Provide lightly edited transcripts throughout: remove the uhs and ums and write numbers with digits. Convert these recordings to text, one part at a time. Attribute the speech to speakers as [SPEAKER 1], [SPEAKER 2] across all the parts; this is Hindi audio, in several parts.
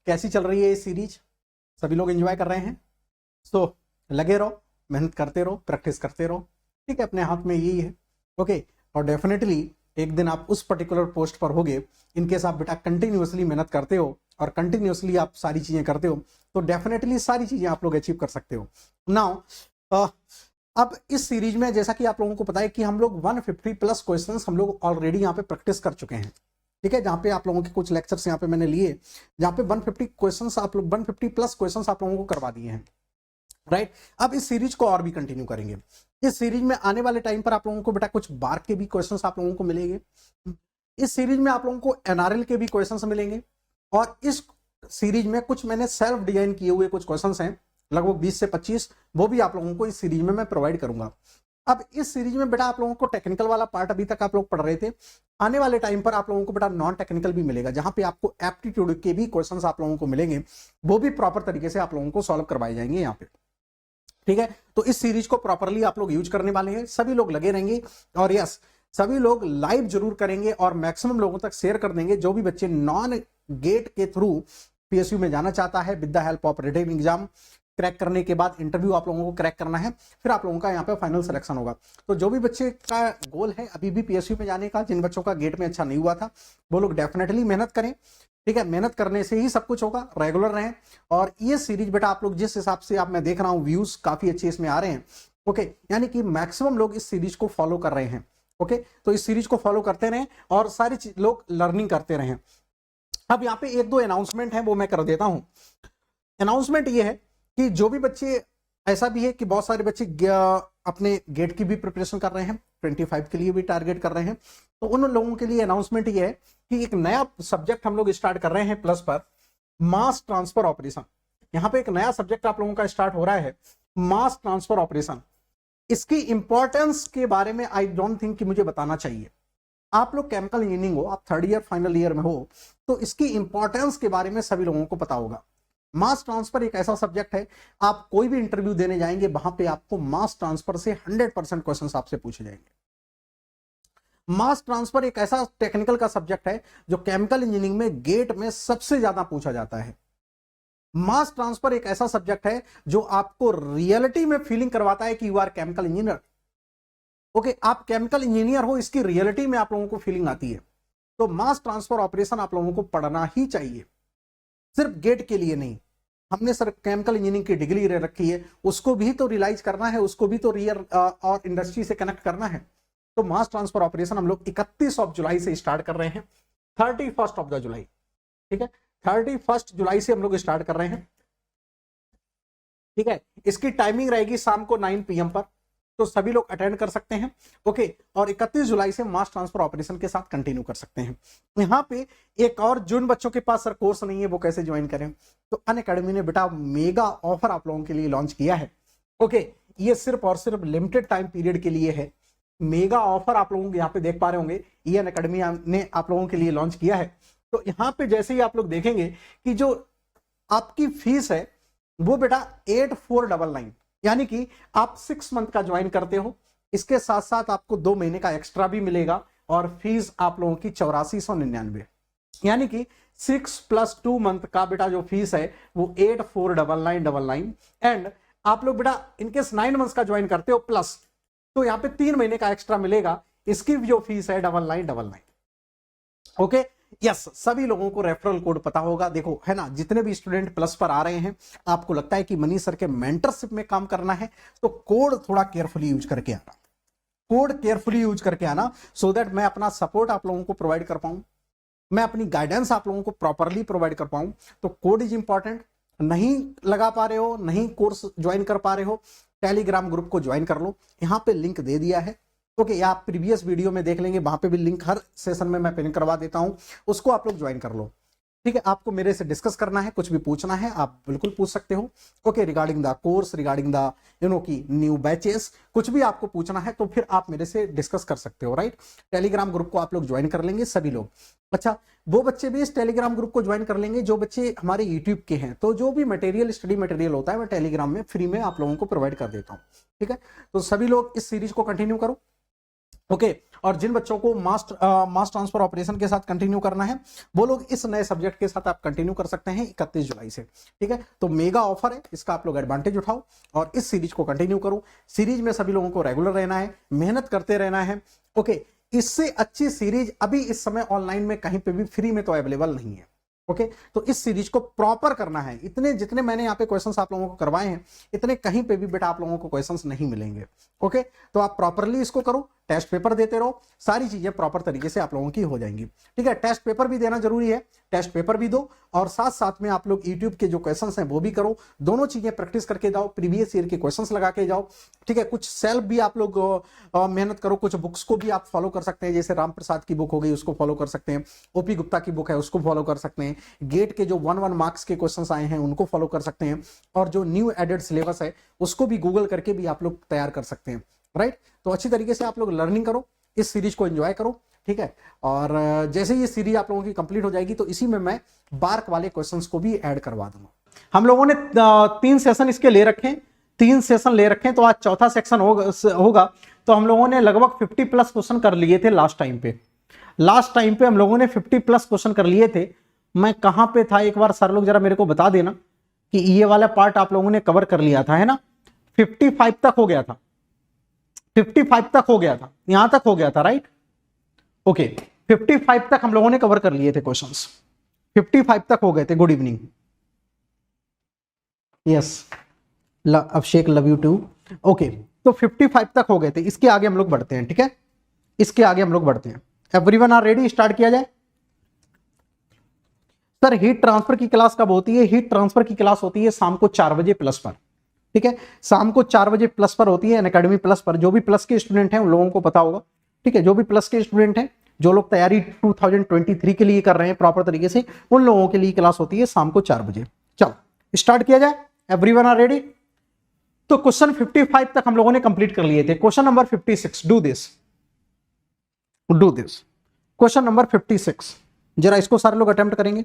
[SPEAKER 1] कैसी चल रही है ये सीरीज? सभी लोग एंजॉय कर रहे हैं? सो लगे रहो, मेहनत करते रहो, प्रैक्टिस करते रहो, ठीक है, अपने हाथ में यही है। ओके, और डेफिनेटली एक दिन आप उस पर्टिकुलर पोस्ट पर होगे। इनकेस आप बेटा कंटिन्यूअसली मेहनत करते हो और कंटिन्यूअसली आप सारी चीजें करते हो तो डेफिनेटली सारी चीजें आप लोग अचीव कर सकते हो। नाउ अब इस सीरीज में जैसा कि आप लोगों को पता है कि हम लोग 150 प्लस क्वेश्चंस हम लोग ऑलरेडी यहाँ पे प्रैक्टिस कर चुके हैं, ठीक है, जहाँ पे आप लोगों के कुछ लेक्चर्स यहाँ पे मैंने लिए जहाँ पे 150 क्वेश्चंस आप लोग 150 प्लस क्वेश्चंस आप लोगों को करवा दिए हैं, राइट। अब इस सीरीज को और भी कंटिन्यू करेंगे। इस सीरीज में आने वाले टाइम पर आप लोगों को बेटा कुछ बार के भी क्वेश्चंस आप लोगों को मिलेंगे। इस सीरीज में आप लोगों को एनआरएल के भी क्वेश्चंस मिलेंगे और इस सीरीज में कुछ मैंने सेल्फ डिजाइन किए हुए कुछ क्वेश्चंस हैं, लगभग 20 से 25, वो भी आप लोगों को इस सीरीज में मैं प्रोवाइड करूंगा। अब इस सीरीज में बेटा आप लोगों को टेक्निकल वाला पार्ट अभी तक आप लोग पढ़ रहे थे, आने वाले टाइम पर आप लोगों को बेटा नॉन टेक्निकल भी मिलेगा, जहां पे आपको एप्टीट्यूड के भी क्वेश्चंस आप लोगों को मिलेंगे, वो भी प्रॉपर तरीके से आप लोगों को सॉल्व करवाए जाएंगे यहाँ पे, ठीक है। तो इस सीरीज को प्रॉपरली आप लोग यूज करने वाले हैं, सभी लोग लगे रहेंगे और यस सभी लोग लाइव जरूर करेंगे और मैक्सिमम लोगों तक शेयर कर देंगे। जो भी बच्चे नॉन गेट के थ्रू पीएसयू में जाना चाहता है with the help of written exam crack करने के बाद इंटरव्यू आप लोगों को क्रैक करना है, फिर आप लोगों का यहाँ पे फाइनल सिलेक्शन होगा। तो जो भी बच्चे का गोल है अभी भी पीएसयू में जाने का, जिन बच्चों का गेट में अच्छा नहीं हुआ था, वो लोग डेफिनेटली मेहनत करें, ठीक है। मेहनत करने से ही सब कुछ होगा, रेगुलर रहें। और ये सीरीज बेटा आप लोग जिस हिसाब से आप मैं देख रहा हूँ व्यूज काफी अच्छे इसमें आ रहे हैं, ओके, यानी कि मैक्सिमम लोग इस सीरीज को फॉलो कर रहे हैं, ओके। तो इस सीरीज को फॉलो करते रहें और सारी लोग लर्निंग करते रहें। अब यहाँ पे एक दो अनाउंसमेंट है वो मैं कर देता हूं। अनाउंसमेंट ये है कि जो भी बच्चे, ऐसा भी है कि बहुत सारे बच्चे अपने गेट की भी प्रिपरेशन कर रहे हैं, 25 के लिए भी टारगेट कर रहे हैं, तो उन लोगों के लिए अनाउंसमेंट ये है कि एक नया सब्जेक्ट हम लोग स्टार्ट कर रहे हैं प्लस पर, मास ट्रांसफर ऑपरेशन। यहाँ पे एक नया सब्जेक्ट आप लोगों का स्टार्ट हो रहा है, मास ट्रांसफर ऑपरेशन। इसकी इंपॉर्टेंस के बारे में आई डोंट थिंक कि मुझे बताना चाहिए। आप लोग केमिकल इंजीनियरिंग हो, आप 3rd ईयर फाइनल ईयर में हो, तो इसकी इंपॉर्टेंस के बारे में सभी लोगों को पता होगा। मास ट्रांसफर एक ऐसा सब्जेक्ट है, आप कोई भी इंटरव्यू देने जाएंगे वहां पे आपको मास ट्रांसफर से 100% क्वेश्चंस आपसे पूछे जाएंगे। मास ट्रांसफर एक ऐसा टेक्निकल का सब्जेक्ट है जो केमिकल इंजीनियरिंग में गेट में सबसे ज्यादा पूछा जाता है। मास ट्रांसफर एक ऐसा सब्जेक्ट है जो आपको रियलिटी में फीलिंग करवाता है कि you are chemical engineer, okay, आप केमिकल इंजीनियर हो, इसकी रियलिटी में आप लोगों को फीलिंग आती है। तो मास ट्रांसफर ऑपरेशन आप लोगों को पढ़ना ही चाहिए, सिर्फ गेट के लिए नहीं। हमने सर केमिकल इंजीनियरिंग की डिग्री रखी है, उसको भी तो रियलाइज करना है, उसको भी तो रियल और इंडस्ट्री से कनेक्ट करना है। तो मास ट्रांसफर ऑपरेशन हम लोग 31 जुलाई से स्टार्ट कर रहे हैं, 31 जुलाई, ठीक है, 31 जुलाई से हम लोग स्टार्ट कर रहे हैं, ठीक है। इसकी टाइमिंग रहेगी शाम को 9 PM पर, तो सभी लोग अटेंड कर सकते हैं, ओके। और 31 जुलाई से मास ट्रांसफर ऑपरेशन के साथ कंटिन्यू कर सकते हैं। यहाँ पे एक और, जिन बच्चों के पास सर कोर्स नहीं है वो कैसे ज्वाइन करें, तो अनअकैडमी ने बेटा मेगा ऑफर आप लोगों के लिए लॉन्च किया है, ओके। ये सिर्फ और सिर्फ लिमिटेड टाइम पीरियड के लिए है। मेगा ऑफर आप लोगों को यहाँ पे देख पा रहे होंगे, ये अनअकैडमी ने आप लोगों के लिए लॉन्च किया है। तो यहाँ पे जैसे ही आप लोग देखेंगे कि जो आपकी फीस है वो बेटा 8499, यानी कि आप 6 मंथ का ज्वाइन करते हो, इसके साथ साथ आपको 2 महीने का एक्स्ट्रा भी मिलेगा और फीस आप लोगों की 8499, यानी कि 6 + 2 मंथ का बेटा जो फीस है वो 849999। एंड आप लोग बेटा इनकेस 9 मंथ्स का ज्वाइन करते हो प्लस, तो यहाँ पे 3 महीने का एक्स्ट्रा मिलेगा, इसकी जो फीस है 9999, ओके। यस, सभी लोगों को रेफरल कोड पता होगा, देखो है ना, जितने भी स्टूडेंट प्लस पर आ रहे हैं, आपको लगता है कि मनीष सर के मेंटरशिप में काम करना है, तो कोड थोड़ा केयरफुली यूज करके आना, कोड केयरफुली यूज करके आना, सो दैट मैं अपना सपोर्ट आप लोगों को प्रोवाइड कर पाऊं, मैं अपनी गाइडेंस आप लोगों को प्रॉपरली प्रोवाइड कर पाऊं। तो कोड इज इंपॉर्टेंट। नहीं लगा पा रहे हो, नहीं कोर्स ज्वाइन कर पा रहे हो, टेलीग्राम ग्रुप को ज्वाइन कर लो, यहां पे लिंक दे दिया है, ओके। या आप प्रीवियस वीडियो में देख लेंगे, वहां पे भी लिंक हर सेशन में मैं पिन करवा देता हूं, उसको आप लोग ज्वाइन कर लो, ठीक है। आपको मेरे से डिस्कस करना है, कुछ भी पूछना है आप बिल्कुल पूछ सकते हो, okay, regarding the course, regarding the key new batches, कुछ भी आपको पूछना है तो फिर आप मेरे से डिस्कस कर सकते हो, राइट। टेलीग्राम ग्रुप को आप लोग ज्वाइन कर लेंगे सभी लोग। अच्छा, वो बच्चे भी इस टेलीग्राम ग्रुप को ज्वाइन कर लेंगे जो बच्चे हमारे यूट्यूब के हैं, तो जो भी मटेरियल, स्टडी मटेरियल होता है मैं टेलीग्राम में फ्री में आप लोगों को प्रोवाइड कर देता हूँ, ठीक है। तो सभी लोग इस सीरीज को कंटिन्यू करो, ओके और जिन बच्चों को मास ट्रांसफर ऑपरेशन के साथ कंटिन्यू करना है वो लोग इस नए सब्जेक्ट के साथ आप कंटिन्यू कर सकते हैं 31 जुलाई से। ठीक है, तो मेगा ऑफर है, इसका आप लोग एडवांटेज उठाओ और इस सीरीज को कंटिन्यू करो। सीरीज में सभी लोगों को रेगुलर रहना है, मेहनत करते रहना है। ओके, इससे अच्छी सीरीज अभी इस समय ऑनलाइन में कहीं पे भी फ्री में तो अवेलेबल नहीं है। ओके, तो इस सीरीज को प्रॉपर करना है। इतने जितने मैंने यहाँ पे क्वेश्चंस आप लोगों को करवाए हैं इतने कहीं पे भी बेटा आप लोगों को क्वेश्चंस नहीं मिलेंगे। ओके, तो आप प्रॉपरली इसको करो, टेस्ट पेपर देते रहो, सारी चीजें प्रॉपर तरीके से आप लोगों की हो जाएंगी। ठीक है, टेस्ट पेपर भी देना जरूरी है, टेस्ट पेपर भी दो और साथ साथ में आप लोग यूट्यूब के जो क्वेश्चंस हैं वो भी करो। दोनों चीजें प्रैक्टिस करके जाओ, प्रीवियस ईयर के क्वेश्चंस लगा के जाओ। ठीक है, कुछ सेल्फ भी आप लोग मेहनत करो, कुछ बुक्स को भी आप फॉलो कर सकते हैं, जैसे राम प्रसाद की बुक हो गई उसको फॉलो कर सकते हैं, ओपी गुप्ता की बुक है उसको फॉलो कर सकते हैं, गेट के जो 1-1 मार्क्स के क्वेश्चंस आए हैं उनको फॉलो कर सकते हैं और जो न्यू एडेड सिलेबस है उसको भी गूगल करके भी आप लोग तैयार कर सकते हैं। राइट, तो अच्छी तरीके से आप लोग लर्निंग करो, इस सीरीज को एंजॉय करो। ठीक है, और जैसे ये सीरीज आप लोगों की कंप्लीट हो जाएगी तो इसी में मैं बार्क वाले क्वेश्चंस को भी ऐड करवा दूंगा। हम लोगों ने 3 सेशन इसके ले रखे हैं, 3 सेशन ले रखे हैं, तो आज चौथा सेक्शन होगा। तो हम लोगों ने लगभग 50 प्लस क्वेश्चन कर लिए थे लास्ट टाइम पे हम लोगों ने 50 प्लस क्वेश्चन कर लिए थे। मैं कहां पे था एक बार सर लोग जरा मेरे को बता देना कि ये वाला पार्ट आप लोगों ने कवर कर लिया था, है ना? 55 तक हो गया था, 55 तक हो गया था, यहां तक हो गया था, राइट? ओके, 55 तक हम लोगों ने कवर कर लिए थे क्वेश्चंस, 55 तक हो गए थे। Good evening, yes Abhishek, love you too. Okay, तो 55 तक हो गए थे, इसके आगे हम लोग बढ़ते हैं। ठीक है, इसके आगे हम लोग बढ़ते हैं। Everyone are ready? स्टार्ट किया जाए। सर हीट ट्रांसफर की क्लास कब होती है? हीट ट्रांसफर की क्लास होती है शाम को 4 बजे प्लस पर। ठीक है, शाम को 4 बजे प्लस पर होती है, अनअकैडमी प्लस पर। जो भी प्लस के स्टूडेंट हैं उन लोगों को पता होगा। ठीक है, जो भी प्लस के स्टूडेंट हैं, जो लोग तैयारी 2023 के लिए कर रहे हैं प्रॉपर तरीके से, उन लोगों के लिए क्लास होती है शाम को 4 बजे। चलो स्टार्ट किया जाए। Everyone are ready? तो क्वेश्चन 55 तक हम लोगों ने कंप्लीट कर लिए थे। Question number 56, do this question number 56, जरा इसको सारे लोग अटेम्प्ट करेंगे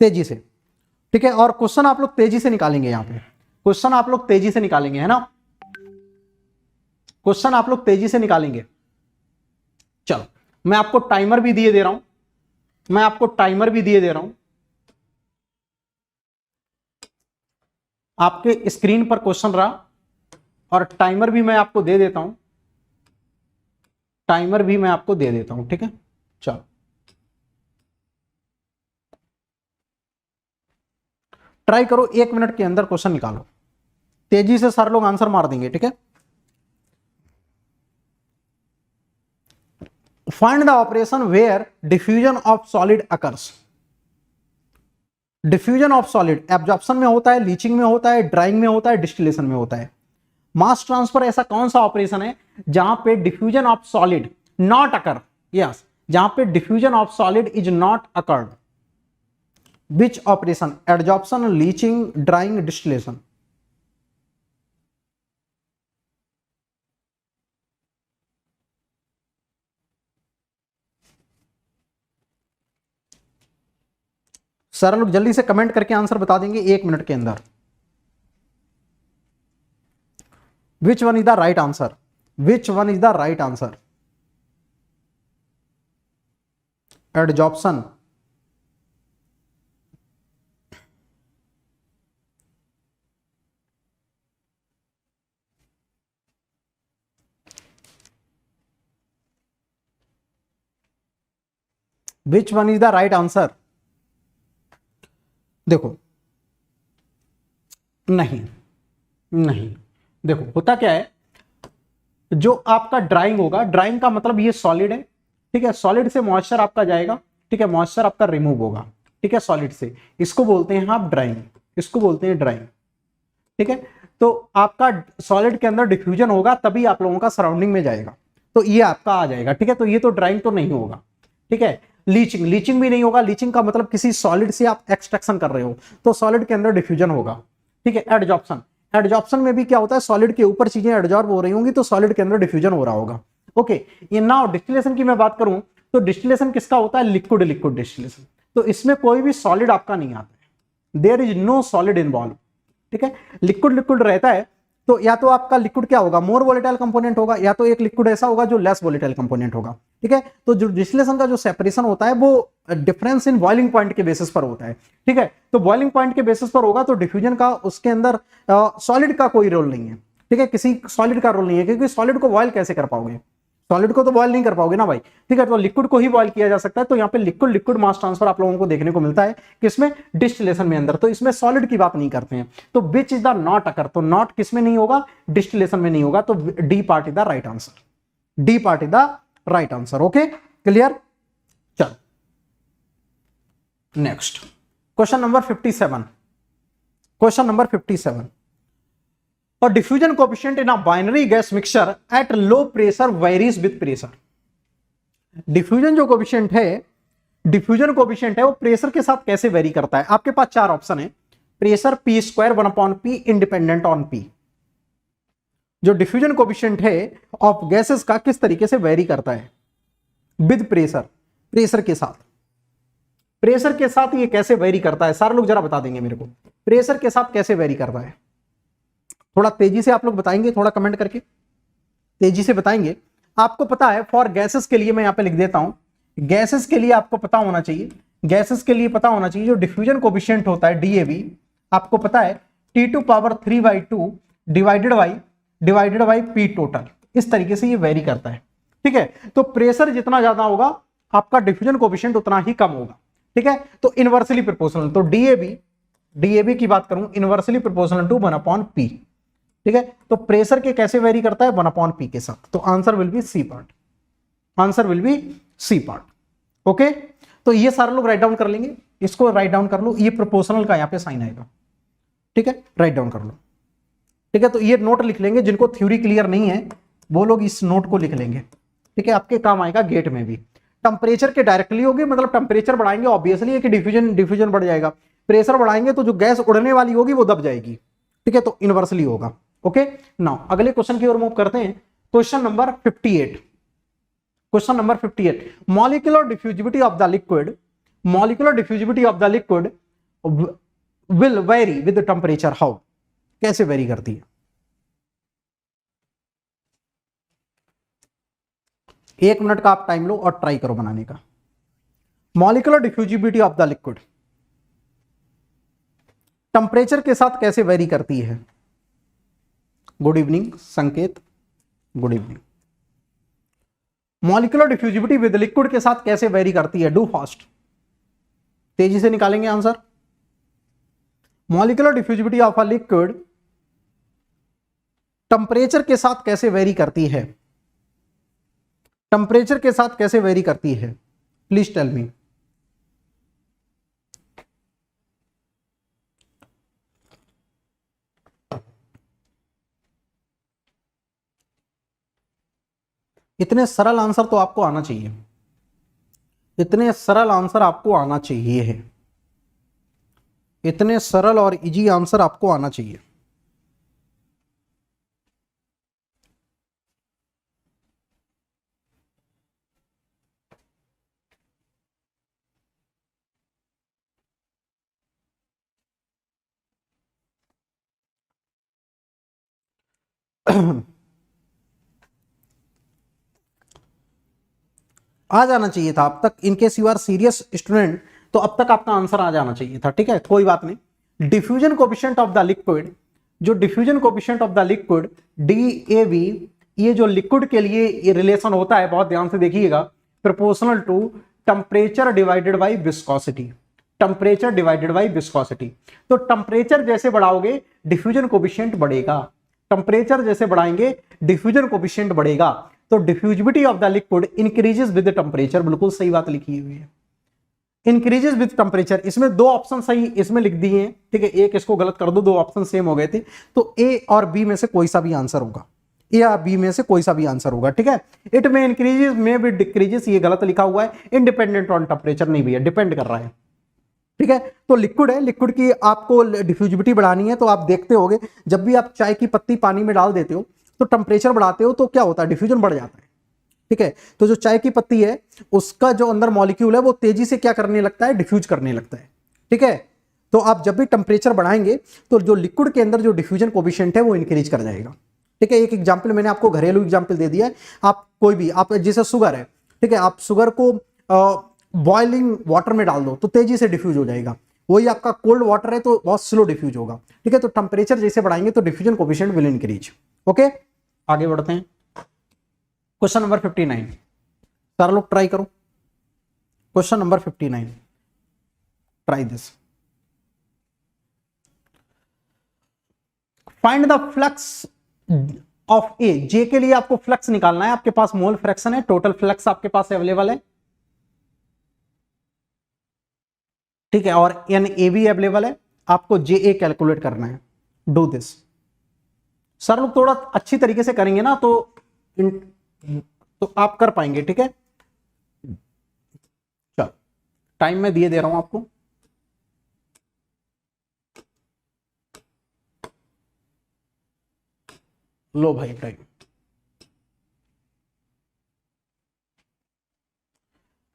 [SPEAKER 1] तेजी से। ठीक है, और क्वेश्चन आप लोग तेजी से निकालेंगे, यहां पे क्वेश्चन आप लोग तेजी से निकालेंगे, है ना? क्वेश्चन आप लोग तेजी से निकालेंगे। चलो मैं आपको टाइमर भी दिए दे रहा हूं, आपके स्क्रीन पर क्वेश्चन रहा और टाइमर भी मैं आपको दे देता हूं, ठीक है? चलो ट्राई करो, 1 मिनट के अंदर क्वेश्चन निकालो, तेजी से सारे लोग आंसर मार देंगे। ठीक है, find the operation where diffusion of solid occurs. Diffusion of solid absorption में होता है, लीचिंग में होता है, ड्राइंग में होता है, डिस्टिलेशन में होता है। मास ट्रांसफर ऐसा कौन सा ऑपरेशन है जहां पे diffusion of solid not occur, yes, जहां पे diffusion of solid is not occurred? Which operation? Absorption, leaching, drawing, distillation. सारे लोग जल्दी से कमेंट करके आंसर बता देंगे 1 मिनट के अंदर। Which one is the right answer? Which one is the right answer? Adsorption, which one is the right answer? देखो नहीं, देखो होता क्या है, जो आपका ड्राइंग होगा, ड्राइंग का मतलब ये सॉलिड है। ठीक है, सॉलिड से मॉइस्चर आपका जाएगा। ठीक है, मॉइस्चर आपका रिमूव होगा। ठीक है, सॉलिड से, इसको बोलते हैं आप ड्राइंग, इसको बोलते हैं ड्राइंग। ठीक है, तो आपका सॉलिड के अंदर डिफ्यूजन होगा तभी आप लोगों का सराउंडिंग में जाएगा, तो ये आपका आ जाएगा। ठीक है, तो ये तो ड्राइंग तो नहीं होगा। ठीक है, लीचिंग भी नहीं होगा। लीचिंग का मतलब किसी सॉलिड से आप एक्सट्रैक्शन कर रहे हो, तो सॉलिड के अंदर डिफ्यूजन होगा। ठीक है, एडजॉर्प्शन में भी क्या होता है, सॉलिड के ऊपर चीजें एडजॉर्ब हो रही होंगी तो सॉलिड के अंदर डिफ्यूजन हो रहा होगा। ओके, ये नाउ डिस्टिलेशन की मैं बात करूं तो डिस्टिलेशन किसका होता है? Liquid distillation. तो इसमें कोई भी सॉलिड आपका नहीं आता है, there is no solid involve. ठीक है, लिक्विड रहता है तो या तो आपका लिक्विड क्या होगा, मोर वोलेटाइल कंपोनेंट होगा, या तो एक लिक्विड ऐसा होगा जो लेस वोलेटाइल कंपोनेंट होगा। ठीक है, तो जो डिस्टिलेशन का जो सेपरेशन होता है वो डिफरेंस इन बॉइलिंग पॉइंट के बेसिस पर होता है। ठीक है, तो बॉइलिंग पॉइंट के बेसिस पर होगा तो डिफ्यूजन का उसके अंदर सॉलिड का कोई रोल नहीं है। ठीक है, किसी सॉलिड का रोल नहीं है, क्योंकि सॉलिड को बॉयल कैसे कर पाओगे, सॉलिड को तो बॉयल नहीं कर पाओगे ना भाई। ठीक है, तो लिक्विड को ही बॉयल किया जा सकता है। तो यहाँ पे लिक्विड लिक्विड मास ट्रांसफर आप लोगों को देखने को मिलता है किसमें, डिस्टिलेशन में अंदर। तो इसमें सॉलिड की बात नहीं करते हैं। तो which is the not occur, तो नॉट किसमें नहीं होगा, डिस्टिलेशन में नहीं होगा। तो D part is the right answer, D part is the right answer. Okay, clear. चलो next question number 57, question number 57, और diffusion coefficient in a binary gas mixture at low pressure varies with pressure. Diffusion जो कोएफिशिएंट है, डिफ्यूजन कोएफिशिएंट है वो प्रेशर के साथ कैसे वेरी करता है। आपके पास चार ऑप्शन है, pressure P square 1/p independent on P. जो डिफ्यूजन कोएफिशिएंट है ऑफ गैसेस का किस तरीके से वेरी करता है विद प्रेशर, प्रेशर के साथ, प्रेशर के साथ ये कैसे वेरी करता है, सारे लोग जरा बता देंगे मेरे को, प्रेशर के साथ कैसे वेरी करता है। थोड़ा तेजी से आप लोग बताएंगे, थोड़ा कमेंट करके तेजी से बताएंगे। आपको पता है फॉर गैसेस के लिए मैं यहां पे लिख देता हूं, गैसेस के लिए आपको पता होना चाहिए, गैसेस के लिए पता होना चाहिए जो डिफ्यूजन कोएफिशिएंट होता है डीएवी, आपको पता है T2⁻3/2 divided by P total. इस तरीके से ये वेरी करता है। ठीक है, तो प्रेशर जितना ज्यादा होगा आपका डिफ्यूजन कोएफिशिएंट उतना ही कम होगा। ठीक है, तो इनवर्सली प्रोपोर्शनल, तो डीएबी की बात करूं इनवर्सली प्रोपोर्शनल टू 1/P। ठीक है, तो प्रेशर के कैसे वेरी करता है 1/P के साथ। तो answer will be C part, answer will be C part. Okay, तो ये सारे लोग राइट डाउन कर लेंगे, इसको राइट डाउन कर लो, ये प्रोपोर्शनल का यहां पे साइन आएगा। ठीक है, राइट डाउन कर लो। ठीक है, तो ये नोट लिख लेंगे, जिनको थ्योरी क्लियर नहीं है वो लोग इस नोट को लिख लेंगे। ठीक है, आपके काम आएगा गेट में भी। टेम्परेचर के डायरेक्टली होगी, मतलब टेम्परेचर बढ़ाएंगे ऑब्वियसली है कि डिफ्यूजन बढ़ जाएगा, प्रेशर बढ़ाएंगे तो जो गैस उड़ने वाली होगी वो दब जाएगी। ठीक है, तो इनवर्सली होगा। ओके, नाउ अगले क्वेश्चन की ओर मूव करते हैं। Question number 58, question number 58, molecular diffusivity of the liquid, molecular diffusivity of the liquid will very with temperature. How, कैसे वेरी करती है। 1 मिनट का आप टाइम लो और ट्राई करो बनाने का। Molecular diffusivity of the liquid temperature के साथ कैसे वेरी करती है। गुड इवनिंग संकेत, good evening. Molecular diffusivity with liquid के साथ कैसे वेरी करती है, डू फास्ट, तेजी से निकालेंगे answer. Molecular diffusivity of a liquid temperature के साथ कैसे वेरी करती है, टेम्परेचर के साथ कैसे वेरी करती है, प्लीज टेल मी। इतने सरल आंसर तो आपको आना चाहिए, इतने सरल आंसर आपको आना चाहिए है, इतने सरल और इजी आंसर आपको आना चाहिए। आ जाना चाहिए था अब तक, in case you are serious student तो अब तक आपका आंसर आ जाना चाहिए था। ठीक है, कोई बात नहीं। Diffusion coefficient of the liquid, जो diffusion coefficient of the liquid DAV, ये जो लिक्विड के लिए ये रिलेशन होता है, बहुत ध्यान से देखिएगा, proportional to temperature divided by viscosity, temperature divided by viscosity. तो टेम्परेचर जैसे बढ़ाओगे डिफ्यूजन कोएफिशिएंट बढ़ेगा, टेम्परेचर जैसे बढ़ाएंगे डिफ्यूजन कोएफिशिएंट बढ़ेगा। तो diffusivity of the liquid increases with temperature, बिल्कुल सही बात लिखी हुई है, इंक्रीजेस विद टेम्परेचर। इसमें दो ऑप्शन सही इसमें लिख दिए हैं। ठीक है, एक इसको गलत कर दो, दो ऑप्शन सेम हो गए थे, तो ए और बी में से कोई सा भी आंसर होगा, ए या बी में से कोई सा भी आंसर होगा। ठीक है, इट में इंक्रीजेस में भी डिक्रीजेस, ये गलत लिखा हुआ है, इंडिपेंडेंट ऑन टेम्परेचर नहीं भैया, डिपेंड कर रहा है। ठीक है, तो लिक्विड है, लिक्विड की आपको डिफ्यूजिविटी बढ़ानी है, तो आप देखते होगे जब भी आप चाय की पत्ती पानी में डाल देते हो तो टेम्परेचर बढ़ाते हो तो क्या होता है, डिफ्यूजन बढ़ जाता है। ठीक है, तो जो चाय की पत्ती है उसका जो अंदर मॉलिक्यूल है वो तेजी से क्या करने लगता है, डिफ्यूज करने लगता है। ठीक है, तो आप जब भी टेम्परेचर बढ़ाएंगे तो जो लिक्विड के अंदर जो डिफ्यूजन कोएफिशिएंट है वो इंक्रीज कर जाएगा। ठीक है, एक एग्जांपल मैंने आपको घरेलू एग्जांपल दे दिया है। आप कोई भी, आप जैसे शुगर है, ठीक है, आप शुगर को बॉइलिंग वाटर में डाल दो तो तेजी से डिफ्यूज हो जाएगा। वही आपका कोल्ड वाटर है तो बहुत स्लो डिफ्यूज होगा। ठीक है, तो टेम्परेचर जैसे बढ़ाएंगे तो diffusion coefficient will increase. Okay, आगे बढ़ते हैं। क्वेश्चन नंबर 59, सारे लोग ट्राई करो। Question number 59, try this. Find the flux of A. J के लिए आपको फ्लक्स निकालना है। आपके पास मोल फ्रैक्शन है, टोटल फ्लक्स आपके पास अवेलेबल है। ठीक है, और एन ए भी अवेलेबल है। आपको जे ए कैलकुलेट करना है। Do this. सर लोग थोड़ा अच्छी तरीके से करेंगे ना तो आप कर पाएंगे। ठीक है, चलो टाइम मैं दिए दे रहा हूं आपको। लो भाई टाइम,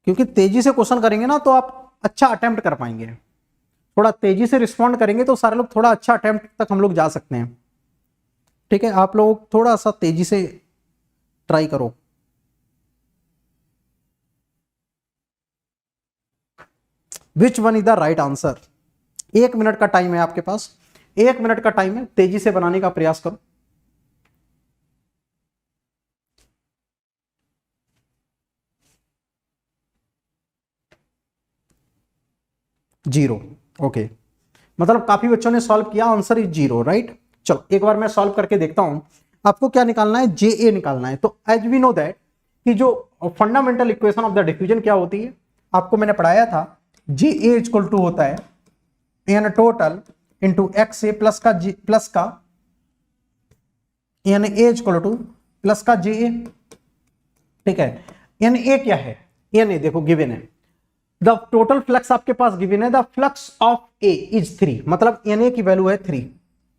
[SPEAKER 1] क्योंकि तेजी से क्वेश्चन करेंगे ना तो आप अच्छा अटेम्प्ट कर पाएंगे। थोड़ा तेजी से रिस्पॉन्ड करेंगे तो सारे लोग थोड़ा अच्छा अटेम्प्ट तक हम लोग जा सकते हैं। ठीक है, आप लोग थोड़ा सा तेजी से ट्राई करो। Which one is the right answer? 1 minute का टाइम है आपके पास, 1 मिनट का टाइम है, तेजी से बनाने का प्रयास करो। जीरो। ओके, मतलब काफी बच्चों ने सॉल्व किया, आंसर इज जीरो, राइट। चलो एक बार मैं सॉल्व करके देखता हूं। आपको क्या निकालना है? जे ए निकालना है। तो एज वी नो दैट कि जो fundamental equation of the diffusion क्या होती है, आपको मैंने पढ़ाया था। जे ए इक्वल टू होता है N total into x A plus का N A equal to plus का जे ए। ठीक है, एन ए क्या है? एन ए देखो गिवन है, द टोटल फ्लक्स आपके पास गिवन है, the flux of A is 3, मतलब एन ए की वैल्यू है 3।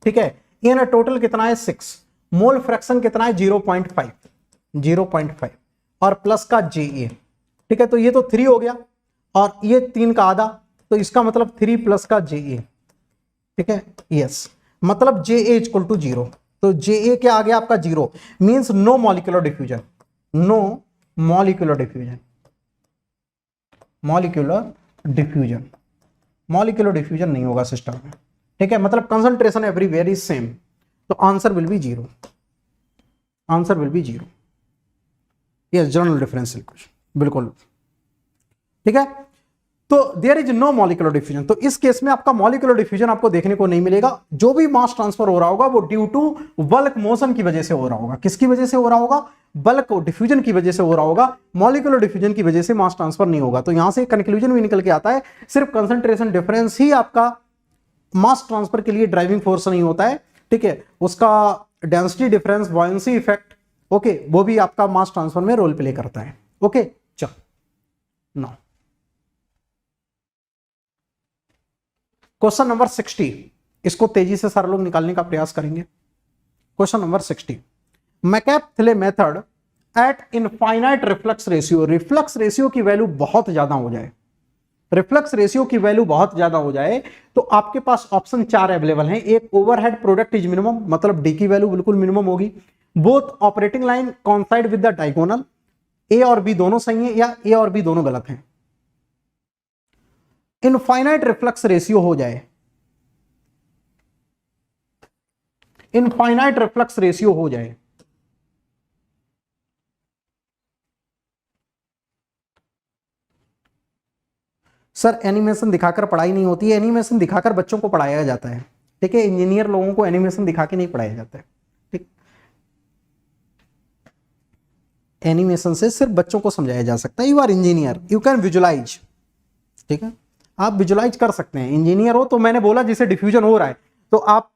[SPEAKER 1] ठीक है, एन टोटल कितना है 6, मोल फ्रैक्शन कितना है 0.5 और प्लस का जे ए। ठीक है, तो ये तो 3 हो गया और ये 3 का आधा, तो इसका मतलब 3 प्लस का जे ए। ठीक है, यस, मतलब जे ए इक्वल टू 0। तो जे ए के आगे आपका 0 means no molecular diffusion, no molecular diffusion, molecular diffusion नहीं होगा सिस्टम में। ठीक है, मतलब कंसंट्रेशन एवरीवेयर इज सेम, तो answer will be 0, answer will be 0। Yes, general differential equation, बिल्कुल। ठीक है, तो there is no molecular diffusion, तो इस केस में आपका मॉलिक्यूलर डिफ्यूजन आपको देखने को नहीं मिलेगा। जो भी मास ट्रांसफर हो रहा होगा वो ड्यू टू बल्क मोशन की वजह से हो रहा होगा। किसकी वजह से हो रहा होगा? बल्क डिफ्यूजन की वजह से हो रहा होगा। मॉलिक्यूलर डिफ्यूजन की वजह से मास ट्रांसफर नहीं होगा। तो यहां से कंक्लूजन भी निकल के आता है, सिर्फ कंसंट्रेशन डिफरेंस ही आपका मास ट्रांसफर के लिए ड्राइविंग फोर्स नहीं होता है। ठीक है, उसका density difference, buoyancy effect, okay, वो भी आपका मास ट्रांसफर में रोल प्ले करता है। ओके, चलो नाउ क्वेश्चन नंबर 60, इसको तेजी से सारे लोग निकालने का प्रयास करेंगे। Question number 60, McCabe Thiele method at infinite reflux ratio. Reflux ratio की वैल्यू बहुत ज्यादा हो जाए, रिफ्लक्स रेशियो की वैल्यू बहुत ज्यादा हो जाए तो आपके पास ऑप्शन 4 अवेलेबल हैं। एक, ओवरहेड प्रोडक्ट इज मिनिमम, मतलब डी की वैल्यू बिल्कुल मिनिमम होगी। Both operating line coincide with the diagonal, A और बी दोनों सही है या ए और बी दोनों गलत हैं। इनफाइनाइट रिफ्लक्स रेशियो हो जाए, इनफाइनाइट रिफ्लक्स रेशियो हो जाए, सर एनिमेशन दिखाकर पढ़ाई नहीं होती है, एनिमेशन दिखाकर बच्चों को पढ़ाया जाता है। ठीक है, इंजीनियर लोगों को एनिमेशन दिखा के नहीं पढ़ाया जाता है। ठीक, एनिमेशन से सिर्फ बच्चों को समझाया जा सकता है। You are engineer, you can visualise. ठीक है, आप विजुलाइज कर सकते हैं। इंजीनियर हो तो मैंने बोला जिसे डिफ्यूजन हो रहा है तो आप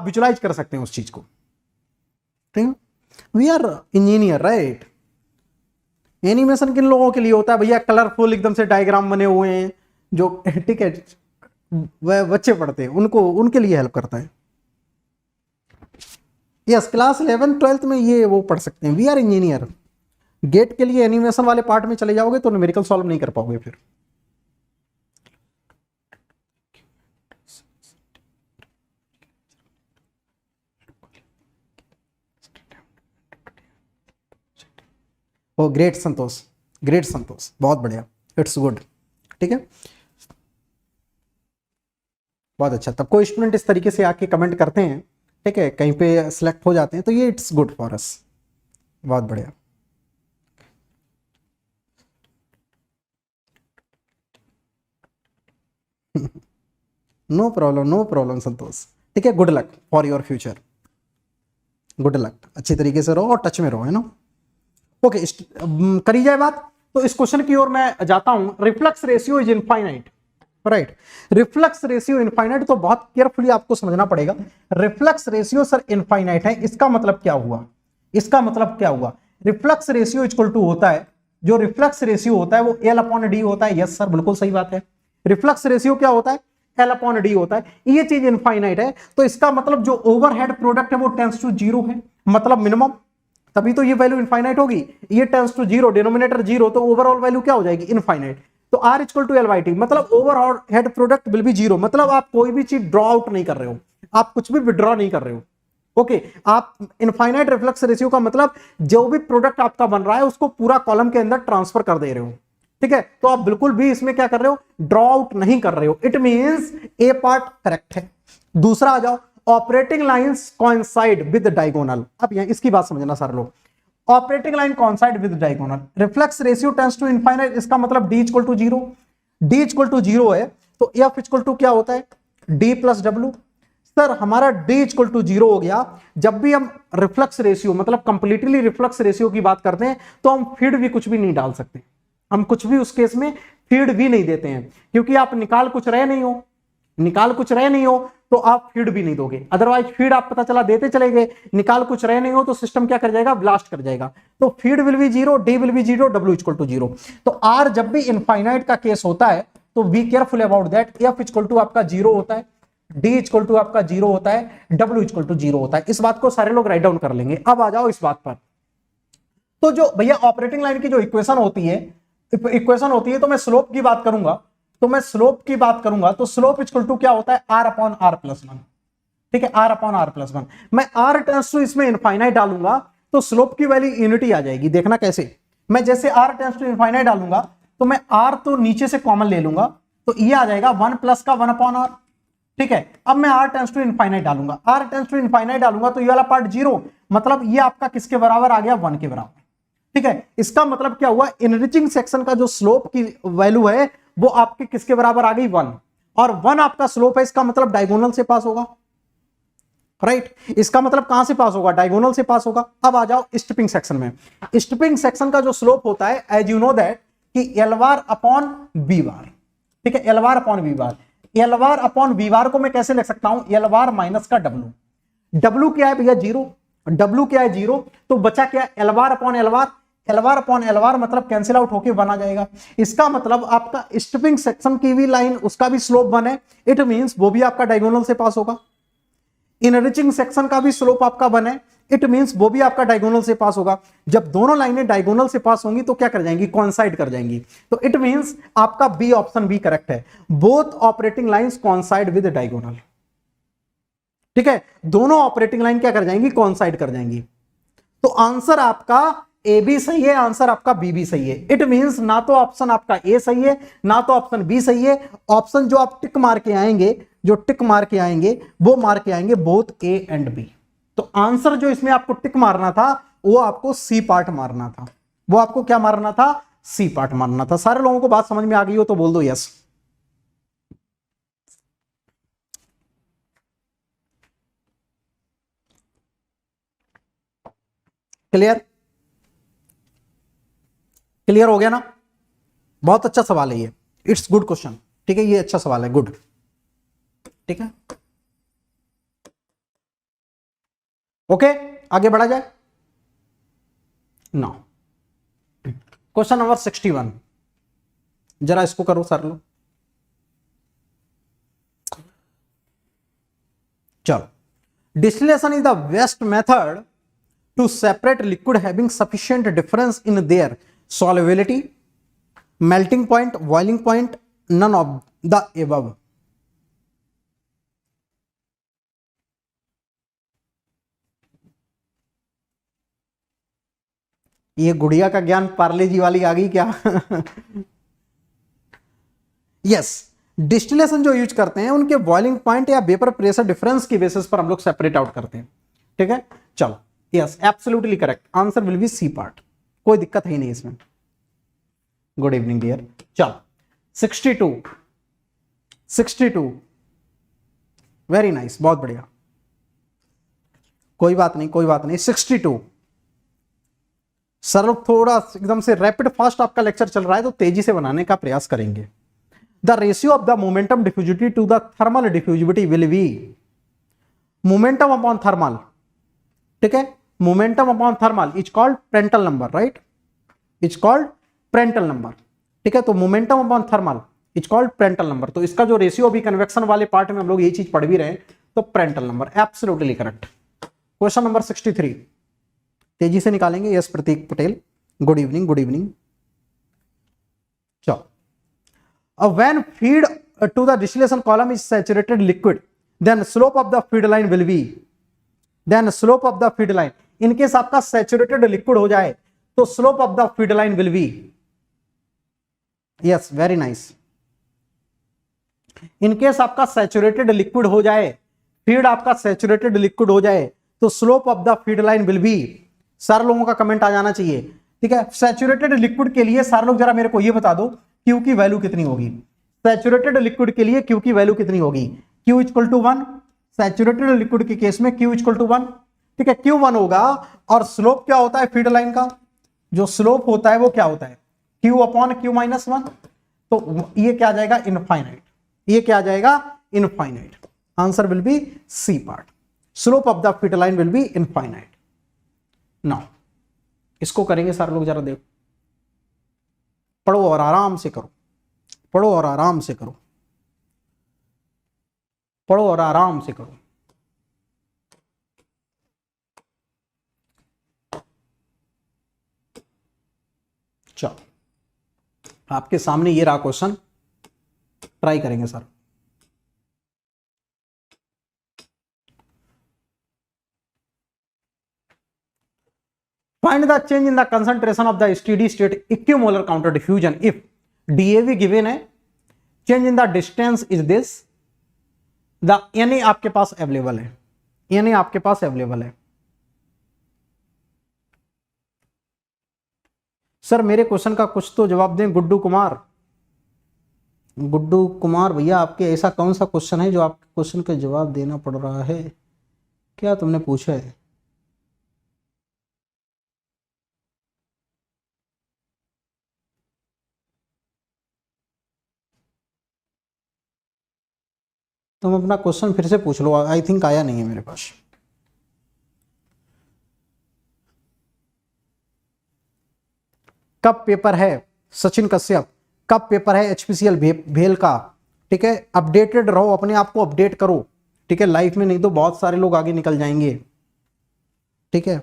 [SPEAKER 1] विजुलाइज कर सकते हैं उस चीज को। ठीक है, we are engineer, right. Animation किन लोगों के लिए होता है भैया? कलरफुल एकदम से डायग्राम बने हुए हैं जो, ठीक है, वह बच्चे पढ़ते हैं, उनके लिए हेल्प करता है। यस, क्लास 11 12th में ये वो पढ़ सकते हैं। We are engineer. गेट के लिए एनिमेशन वाले पार्ट में चले जाओगे तो न्यूमेरिकल सॉल्व नहीं कर पाओगे फिर। ओ ग्रेट संतोष, ग्रेट संतोष, बहुत बढ़िया, इट्स गुड। ठीक है, बहुत अच्छा। तब कोई स्टूडेंट इस तरीके से आके कमेंट करते हैं, ठीक है, कहीं पे सिलेक्ट हो जाते हैं, तो ये इट्स गुड फॉर अस, बहुत बढ़िया। नो प्रॉब्लम, नो प्रॉब्लम संतोष। ठीक है, good luck for your future, good luck, अच्छी तरीके से रहो और टच में रहो, है ना। ओके, करी जाए बात। तो इस क्वेश्चन की ओर मैं जाता हूं। Reflux ratio is infinite, right. Reflux ratio infinite, तो बहुत केयरफुली आपको समझना पड़ेगा। रिफ्लक्स रेशियो सर इनफाइनाइट है, इसका मतलब क्या हुआ, इसका मतलब क्या हुआ। रिफ्लक्स रेशियो इक्वल टू होता है, जो रिफ्लक्स रेशियो होता है वो एल अपॉन डी होता है। यस सर, बिल्कुल सही बात है। रिफ्लक्स रेशियो क्या होता है, एल अपॉन डी होता है। ये चीज इनफाइनाइट है, तो इसका मतलब जो ओवरहेड प्रोडक्ट है वो टेंस टू जीरो है, मतलब मिनिमम, तभी तो ये वैल्यू इनफाइनाइट होगी। ये tends to zero, denominator zero, तो ओवरऑल वैल्यू क्या हो जाएगी, इनफाइनाइट। तो R equal to L by T, मतलब overhead product will be zero, मतलब आप कोई भी चीज ड्रॉ आउट नहीं कर रहे हो, आप कुछ भी विड्रॉ नहीं कर रहे हो। ओके, आप इनफाइनाइट रिफ्लक्स रेशियो का मतलब जो भी प्रोडक्ट आपका बन रहा है उसको पूरा कॉलम के अंदर ट्रांसफर कर दे रहे हो। ठीक है, तो आप बिल्कुल भी इसमें क्या कर रहे हो, ड्रॉ आउट नहीं कर रहे हो। It means A part correct है। दूसरा आ जाओ, operating lines coincide with diagonal. अब यहां इसकी बात समझना सारे लोग। Operating line coincide with diagonal, reflex ratio tends to infinite, इसका मतलब D equal to zero. D equal to zero है तो एफ इक्वल टू क्या होता है, डी प्लस डब्ल्यू। सर हमारा डी इक्वल टू जीरो हो गया। जब भी हम रिफ्लेक्स रेशियो मतलब कंप्लीटली रिफ्लेक्स रेशियो की बात करते हैं तो हम फीड भी कुछ भी नहीं डाल सकते, हम कुछ भी उस केस में फीड भी नहीं देते हैं, क्योंकि आप निकाल कुछ रहे नहीं हो, निकाल कुछ रहे नहीं हो तो आप फीड भी नहीं दोगे। अदरवाइज फीड आप पता चला देते चले गए, निकाल कुछ रहे नहीं हो तो सिस्टम क्या कर जाएगा, ब्लास्ट कर जाएगा। तो feed will be zero, D will be zero, W equal to zero. तो आर जब भी इनफाइनाइट का केस होता है तो be careful about that. F equal to आपका जीरो होता है, डी इक्वल टू आपका जीरो होता है, डब्ल्यू इक्वल टू जीरो होता है। इस बात को सारे लोग राइट डाउन कर लेंगे। अब आ जाओ इस बात पर। तो जो भैया ऑपरेटिंग लाइन की जो इक्वेशन होती है तो मैं स्लोप की बात करूंगा, तो मैं स्लोप की बात करूंगा तो स्लोप इक्वल टू क्या होता है, R upon R plus one. ठीक है, R upon R plus one. मैं आर टेंस टू इसमें इनफाइनाइट डालूंगा तो स्लोप की वैल्यू यूनिटी आ जाएगी। देखना कैसे, मैं जैसे आर टेंस टू इनफाइनाइट डालूंगा तो मैं आर तो नीचे से कॉमन ले लूंगा, तो ये आ जाएगा वन प्लस का वन अपॉन आर। ठीक है, अब मैं आर टेंस टू इनफाइनाइट डालूंगा, आर टेंस टू इनफाइनाइट डालूंगा तो ये वाला पार्ट जीरो, मतलब ये आपका किसके बराबर आ गया, वन के बराबर। ठीक है, इसका मतलब क्या हुआ, इनरिचिंग सेक्शन का जो स्लोप की वैल्यू है वो आपके किसके बराबर आ गई, वन। और वन आपका स्लोप है, इसका मतलब डायगोनल से पास होगा, राइट। इसका मतलब कहां से पास होगा, डायगोनल से पास होगा। अब आ जाओ स्ट्रिपिंग सेक्शन में। स्ट्रिपिंग सेक्शन का जो स्लोप होता है, एज यू नो दैट कि L bar upon B bar. ठीक है, L bar upon B bar. L bar upon B bar को मैं कैसे लिख सकता हूं, एल बार माइनस का डब्ल्यू। डब्ल्यू क्या है भैया, जीरो। डब्ल्यू क्या है, जीरो। तो बचा क्या, एल बार अपॉन एल बार। एल बार अपॉन एल बार मतलब कैंसिल आउट होके वन आ जाएगा। इसका मतलब आपका स्ट्रिपिंग सेक्शन की भी लाइन, उसका भी स्लोप वन है। इट मींस वो भी आपका डायगोनल से पास होगा। इनरिचिंग सेक्शन का भी स्लोप आपका वन है, इट मींस वो भी आपका डायगोनल से पास होगा। जब दोनों लाइनें डायगोनल से पास होंगी तो क्या कर जाएंगी, कॉन्साइड कर जाएंगी। तो इट मींस आपका बी ऑप्शन भी करेक्ट है, both operating lines कॉन्साइड with diagonal. ठीक है, दोनों ऑपरेटिंग लाइन क्या कर जाएंगी, कॉन्साइड कर जाएंगी। तो आंसर आपका ए भी सही है, आंसर आपका बी भी सही है। इट मींस ना तो ऑप्शन आपका ए सही है ना तो ऑप्शन बी सही है। ऑप्शन जो आप टिक मार के आएंगे, जो टिक मार के आएंगे वो मार के आएंगे बोथ ए एंड बी। तो आंसर जो इसमें आपको टिक मारना था वो आपको सी पार्ट मारना था, वो आपको क्या मारना था, सी पार्ट मारना था। सारे लोगों को बात समझ में आ गई हो तो बोल दो यस। क्लियर, क्लियर हो गया ना। बहुत अच्छा सवाल है ये, इट्स गुड क्वेश्चन। ठीक है, ये अच्छा सवाल है, गुड। ठीक है, ओके, आगे बढ़ा जाए। नो, क्वेश्चन नंबर 61, जरा इसको करो सर लो। चलो, distillation is the best method to separate liquid having sufficient difference in their solubility, melting point, boiling point, none of the above. ये गुड़िया का ज्ञान पार्ले जी वाली आ गई क्या? यस, डिस्टिलेशन जो यूज करते हैं उनके बॉइलिंग पॉइंट या वेपर प्रेशर डिफरेंस की बेसिस पर हम लोग सेपरेट आउट करते हैं। ठीक है, चलो, yes absolutely correct, answer will be C part, कोई दिक्कत है ही नहीं इसमें। Good evening dear. चलो 62 वेरी नाइस, बहुत बढ़िया, कोई बात नहीं 62। सर लोग थोड़ा एकदम से रैपिड फास्ट आपका लेक्चर चल रहा है तो तेजी से बनाने का प्रयास करेंगे। The ratio of the momentum diffusivity to the thermal diffusivity will be momentum upon thermal, ठीक है, momentum upon thermal is called Prandtl number, right, is called Prandtl number. ठीक है, तो momentum upon thermal is called Prandtl number. तो इसका जो रेशियो अभी कन्वेक्शन वाले पार्ट में हम लोग ये चीज पढ़ भी रहे हैं, तो Prandtl number absolutely correct. Question number 63 तेजी से निकालेंगे। Yes Pratik Patel, good evening, good evening. चलो, when feed to the distillation column is saturated liquid then slope of the feed line will be, then slope of the feed line, in case आपका सैचुरेटेड लिक्विड हो जाए तो slope of the feed line will be, yes very nice, in case आपका सैचुरेटेड लिक्विड हो जाए, फीड आपका सैचुरेटेड लिक्विड हो जाए तो slope of the feed line will B, सारे लोगों का कमेंट आ जाना चाहिए। ठीक है, सैचुरेटेड लिक्विड के लिए सारे लोग जरा मेरे को ये बता दो क्यू की वैल्यू कितनी होगी। सैचुरेटेड लिक्विड के लिए क्यू की वैल्यू कितनी होगी? Q equal to 1, saturated liquid के केस में क्यू इक्वल टू 1। ठीक है, क्यू 1 होगा और स्लोप क्या होता है फीड लाइन का? जो स्लोप होता है वो क्या होता है? Q upon Q minus 1। तो ये क्या आ जाएगा? इनफाइनाइट। ये क्या आ जाएगा? Infinite. Answer will be C part, slope of the feed line will be infinite. Now इसको करेंगे सारे लोग, जरा देखो, पढ़ो और आराम से करो, पढ़ो और आराम से करो, पढ़ो और आराम से करो। चलो, आपके सामने ये रहा क्वेश्चन, ट्राई करेंगे sir. Find the change in the concentration of the steady state equimolar counter diffusion if DAV given है, change in the distance is this, the Na आपके पास अवेलेबल है, Na आपके पास अवेलेबल है। सर मेरे क्वेश्चन का कुछ तो जवाब दें। गुड्डू कुमार, गुड्डू कुमार भैया, आपके ऐसा कौन सा क्वेश्चन है जो आपके क्वेश्चन का जवाब देना पड़ रहा है? क्या तुमने पूछा है? तुम अपना क्वेश्चन फिर से पूछ लो, आई थिंक आया नहीं है मेरे पास। कब पेपर है? सचिन कश्यप, कब पेपर है एचपीसीएल भेल का? ठीक है, अपडेटेड रहो, अपने आप को अपडेट करो। ठीक है, लाइफ में, नहीं तो बहुत सारे लोग आगे निकल जाएंगे। ठीक है,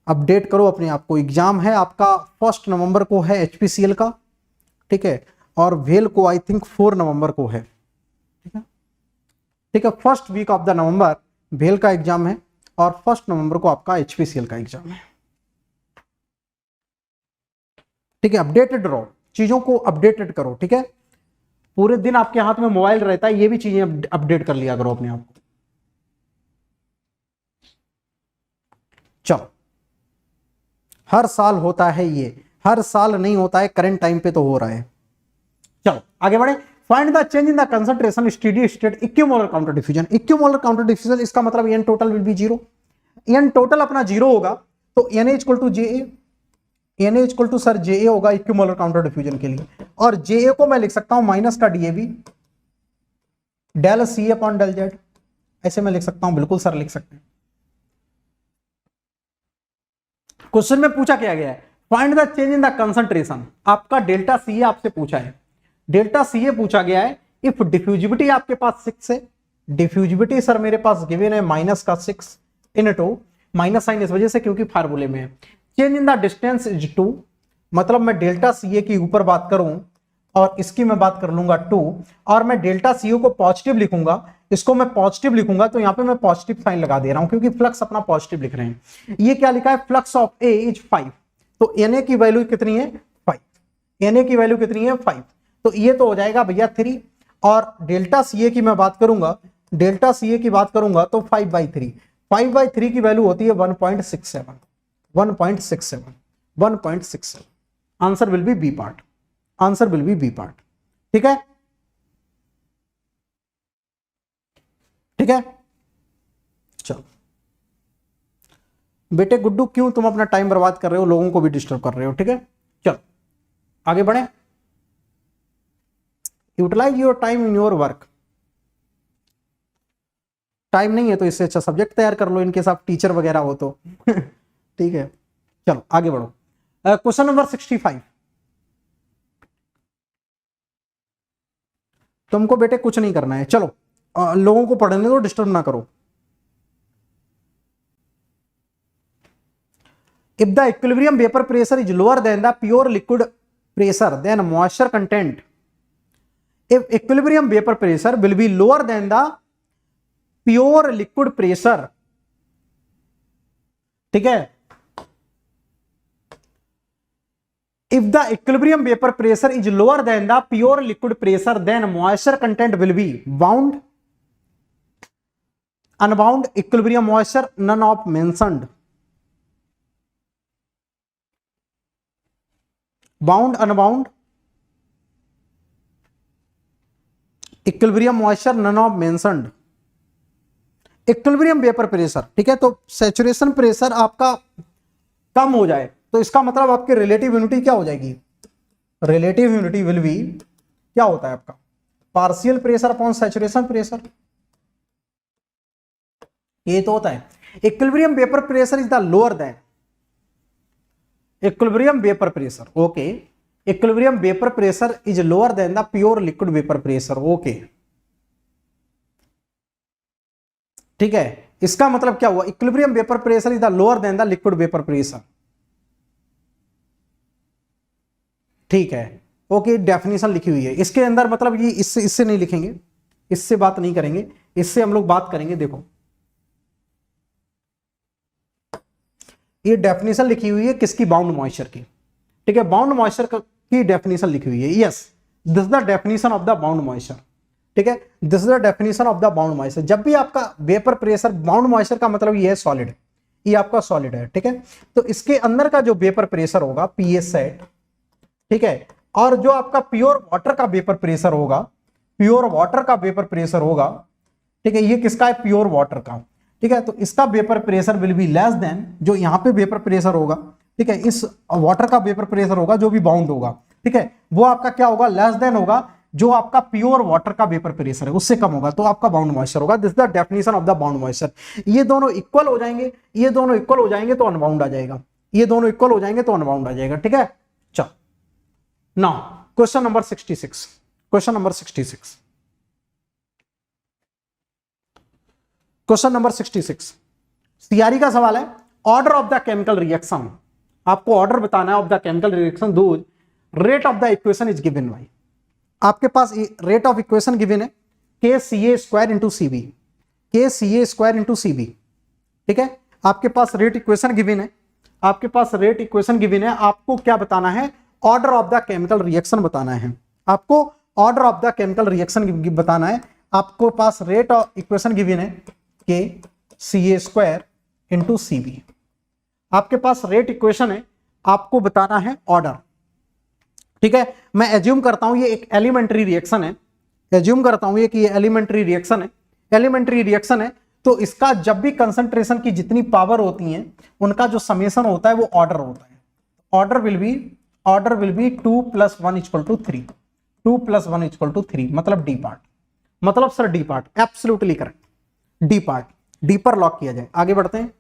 [SPEAKER 1] अपडेट करो अपने आप को। एग्जाम है आपका 1 नवंबर को है एचपीसीएल का, ठीक है, और भेल को आई थिंक 4 नवंबर को है। ठीक है, ठीक है, first week of the November भेल का एग्जाम है और 1 नवंबर को आपका एचपीसीएल का एग्जाम है। ठीक है, अपडेटेड रहो, चीजों को अपडेटेड करो। ठीक है, पूरे दिन आपके हाथ में मोबाइल रहता है, ये भी चीजें अपडेट कर लिया करो अपने आप को। चलो, हर साल होता है ये, हर साल नहीं होता है, करंट टाइम पे तो हो रहा है। चलो आगे बढ़े। Find the change in the concentration steady state equimolar counter diffusion. Equimolar counter diffusion इसका मतलब N total will be 0। N total अपना 0 होगा तो Na equal to JA, Na equal to sir JA होगा इक्विमोलर काउंटर डिफ्यूजन के लिए, और JA को मैं लिख सकता हूं माइनस का DAV del CA upon del Z, ऐसे मैं लिख सकता हूं, बिल्कुल सर लिख सकते हैं। क्वेश्चन में पूछा क्या गया है? Find the change in the concentration. आपका डेल्टा CA आपसे पूछा है, डेल्टा CA पूछा गया है। इफ डिफ्यूजिविटी आपके पास 6 है, डिफ्यूजिविटी सर मेरे पास गिवन है माइनस का 6 इनटू, माइनस साइन इस वजह से क्योंकि फार्मूले में है। Change in the distance is 2, मतलब मैं डेल्टा CA की ऊपर बात करूं और इसकी मैं बात कर लूंगा 2, और मैं डेल्टा CO को पॉजिटिव लिखूंगा, इसको मैं पॉजिटिव लिखूंगा, तो यहां पे मैं पॉजिटिव साइन लगा दे रहा हूं क्योंकि फ्लक्स अपना पॉजिटिव लिख रहे हैं। ये क्या लिखा है? फ्लक्स ऑफ A इज 5, तो Na की वैल्यू कितनी है 5, Na की वैल्यू कितनी है 5, तो ये तो हो जाएगा भैया 3, और डेल्टा Ca की मैं बात करूंगा, डेल्टा Ca की बात करूंगा तो 5/3, 5/3 की वैल्यू होती है 1.67, 1.67, 1.67। Answer will be B part, answer will be B part. ठीक है, ठीक है। चलो बेटे गुड्डू, क्यों तुम अपना टाइम बर्बाद कर रहे हो, लोगों को भी डिस्टर्ब कर रहे हो। ठीक है, चलो आगे बढ़े। Utilize your time in your work. Time नहीं है तो इससे अच्छा सब्जेक्ट तैयार कर लो, इनके साथ टीचर वगैरह हो तो ठीक है, चलो आगे बढ़ो। Question number 65। तुमको बेटे कुछ नहीं करना है, चलो लोगों को पढ़ने दो, डिस्टर्ब ना करो। If the equilibrium vapor pressure is lower than the pure liquid pressure, then moisture content. If equilibrium vapor pressure will be lower than the pure liquid pressure, ठीक है, if the equilibrium vapor pressure is lower than the pure liquid pressure, then moisture content will be bound, unbound, equilibrium moisture, none of mentioned. Bound, unbound, equilibrium moisture, none of mentioned. Equilibrium vapour pressure, ठीक है, तो सैचुरेशन प्रेशर आपका कम हो जाए तो इसका मतलब आपकी रिलेटिव ह्यूमिडिटी क्या हो जाएगी, रिलेटिव ह्यूमिडिटी विल बी, क्या होता है आपका, partial pressure upon saturation pressure, ये तो होता है। Equilibrium vapour pressure is the lower than equilibrium vapor pressure, okay, equilibrium vapor pressure is lower than the pure liquid vapor pressure, okay, ठीक है, इसका मतलब क्या हुआ, equilibrium vapor pressure is the lower than the liquid vapor pressure, ठीक है, ओके, डेफिनेशन लिखी हुई है इसके अंदर, मतलब ये इससे नहीं लिखेंगे, इससे बात नहीं करेंगे, इससे हम लोग बात करेंगे। देखो ये डेफिनेशन लिखी हुई है किसकी, बाउंड मॉइस्चर की, ठीक है, बाउंड मॉइस्चर की डेफिनेशन लिखी हुई है, yes, this is the definition of the bound moisture, ठीक है, this is the definition of the bound moisture. जब भी आपका वेपर प्रेशर, बाउंड मॉइस्चर का मतलब ये है सॉलिड, ये आपका सॉलिड है, ठीक है, तो इसके अंदर का जो वेपर प्रेशर होगा पीएस सेट, ठीक है, और जो आपका प्योर वाटर का वेपर प्रेशर होगा, प्योर वाटर का वेपर प्रेशर होगा, ठीक है, ये किसका है, प्योर वाटर का, ठीक है, तो इसका vapour pressure will be less than जो यहां पे वेपर प्रेशर होगा, ठीक है, इस वाटर का वेपर प्रेशर होगा जो भी बाउंड होगा, ठीक है, वो आपका क्या होगा, लेस देन होगा जो आपका प्योर वाटर का वेपर प्रेशर है, उससे कम होगा, तो आपका बाउंड मॉइस्चर होगा। This is the definition of the bound moisture. ये दोनों इक्वल हो जाएंगे, ये दोनों इक्वल हो जाएंगे तो अनबाउंड आ जाएगा, ये दोनों इक्वल हो जाएंगे तो अनबाउंड आ जाएगा, ठीक है। चलो now question number 66, question number 66, question number 66 CRE का सवाल है, order of the chemical reaction, आपको ऑर्डर बताना है ऑफ द केमिकल रिएक्शन, दो rate of the equation is given by, आपके पास रेट ऑफ इक्वेशन गिवन है KCa² into CB, KCa² into CB, ठीक है, आपके पास रेट इक्वेशन गिवन है, आपके पास रेट इक्वेशन गिवन है, आपको क्या बताना है, order of the chemical reaction बताना है, आपको order of the chemical reaction बताना है, आपको पास रेट ऑफ इक्वेशन गिवन है KCa² इंटू CB, आपके पास रेट इक्वेशन है, आपको बताना है ऑर्डर, ठीक है। मैं एज्यूम करता हूं ये एक एलिमेंट्री रिएक्शन है, एज्यूम करता हूं ये कि ये एलिमेंट्री रिएक्शन है, एलिमेंट्री रिएक्शन है, तो इसका जब भी कंसंट्रेशन की जितनी पावर होती है उनका जो समेशन होता है वो ऑर्डर होता है, ऑर्डर विल बी 2 + 1 = 3, 2 + 1 = 3, मतलब डी पार्ट, मतलब sir D part, absolutely correct, D part, D पर लॉक किया जाए। आगे बढ़ते हैं,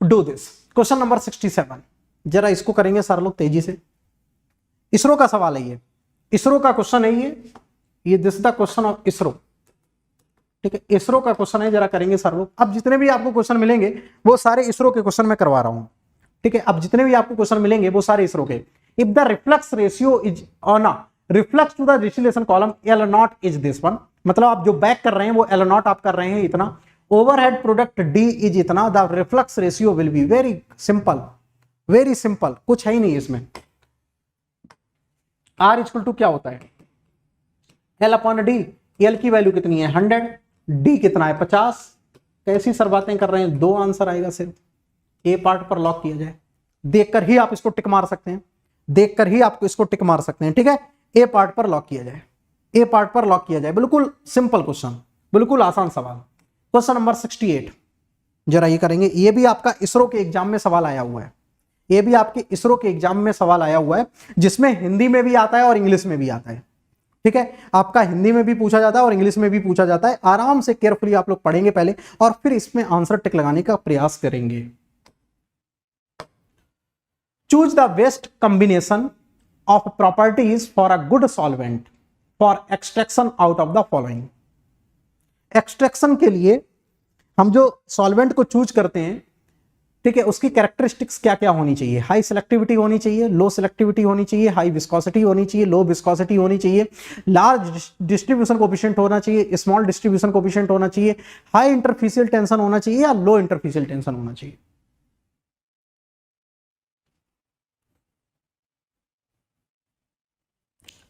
[SPEAKER 1] डू दिस, क्वेश्चन नंबर 67, जरा इसको करेंगे सर लोग तेजी से, इसरो का सवाल है ये, इसरो का क्वेश्चन है ये this the question of ISRO, ठीक है, इसरो का क्वेश्चन है, जरा करेंगे सर लोग। अब जितने भी आपको क्वेश्चन मिलेंगे वो सारे इसरो के क्वेश्चन मैं करवा रहा हूं, ठीक है, अब जितने भी आपको क्वेश्चन मिलेंगे वो सारे इसरो के। If the reflux ratio is on a reflux to the distillation column L0 is this one, मतलब आप जो बैक कर रहे हैं वो L0 आप कर रहे हैं इतना, ओवरहेड प्रोडक्ट D इज इतना, the reflux ratio will be very simple, very simple, कुछ है ही नहीं इसमें। R इक्वल टू क्या होता है, L अपॉन डी। L की वैल्यू कितनी है 100, D कितना है 50। कैसी सर बातें कर रहे हैं, 2 आंसर आएगा सिर्फ। ए पार्ट पर लॉक किया जाए, देखकर ही आप इसको टिक मार सकते हैं, देखकर ही आपको इसको टिक मार सकते हैं, ठीक है। ए पार्ट पर लॉक किया जाए, ए पार्ट पर लॉक किया जाए, बिल्कुल सिंपल क्वेश्चन, बिल्कुल आसान सवाल। क्वेश्चन नंबर 68 जरा ये करेंगे, ये भी आपका इसरो के एग्जाम में सवाल आया हुआ है, ये भी आपके इसरो के एग्जाम में सवाल आया हुआ है, जिसमें हिंदी में भी आता है और इंग्लिश में भी आता है, ठीक है। आपका हिंदी में भी पूछा जाता है और इंग्लिश में भी पूछा जाता है। आराम से केयरफुली आप लोग पढ़ेंगे पहले और फिर इसमें आंसर टिक लगाने का प्रयास करेंगे। Choose the best combination of properties for a good solvent for extraction out of the following. Extraction के लिए हम जो सॉल्वेंट को चूज करते हैं, ठीक है, उसकी कैरेक्टरिस्टिक्स क्या क्या होनी चाहिए। हाई सिलेक्टिविटी होनी चाहिए, लो सिलेक्टिविटी होनी चाहिए, हाई विस्कोसिटी होनी चाहिए, लो विस्कोसिटी होनी चाहिए, लार्ज डिस्ट्रीब्यूशन कोएफिशिएंट होना चाहिए, स्मॉल डिस्ट्रीब्यूशन कोएफिशिएंट होना चाहिए, हाई इंटरफेसियल टेंशन होना चाहिए या लो इंटरफेसियल टेंशन होना चाहिए।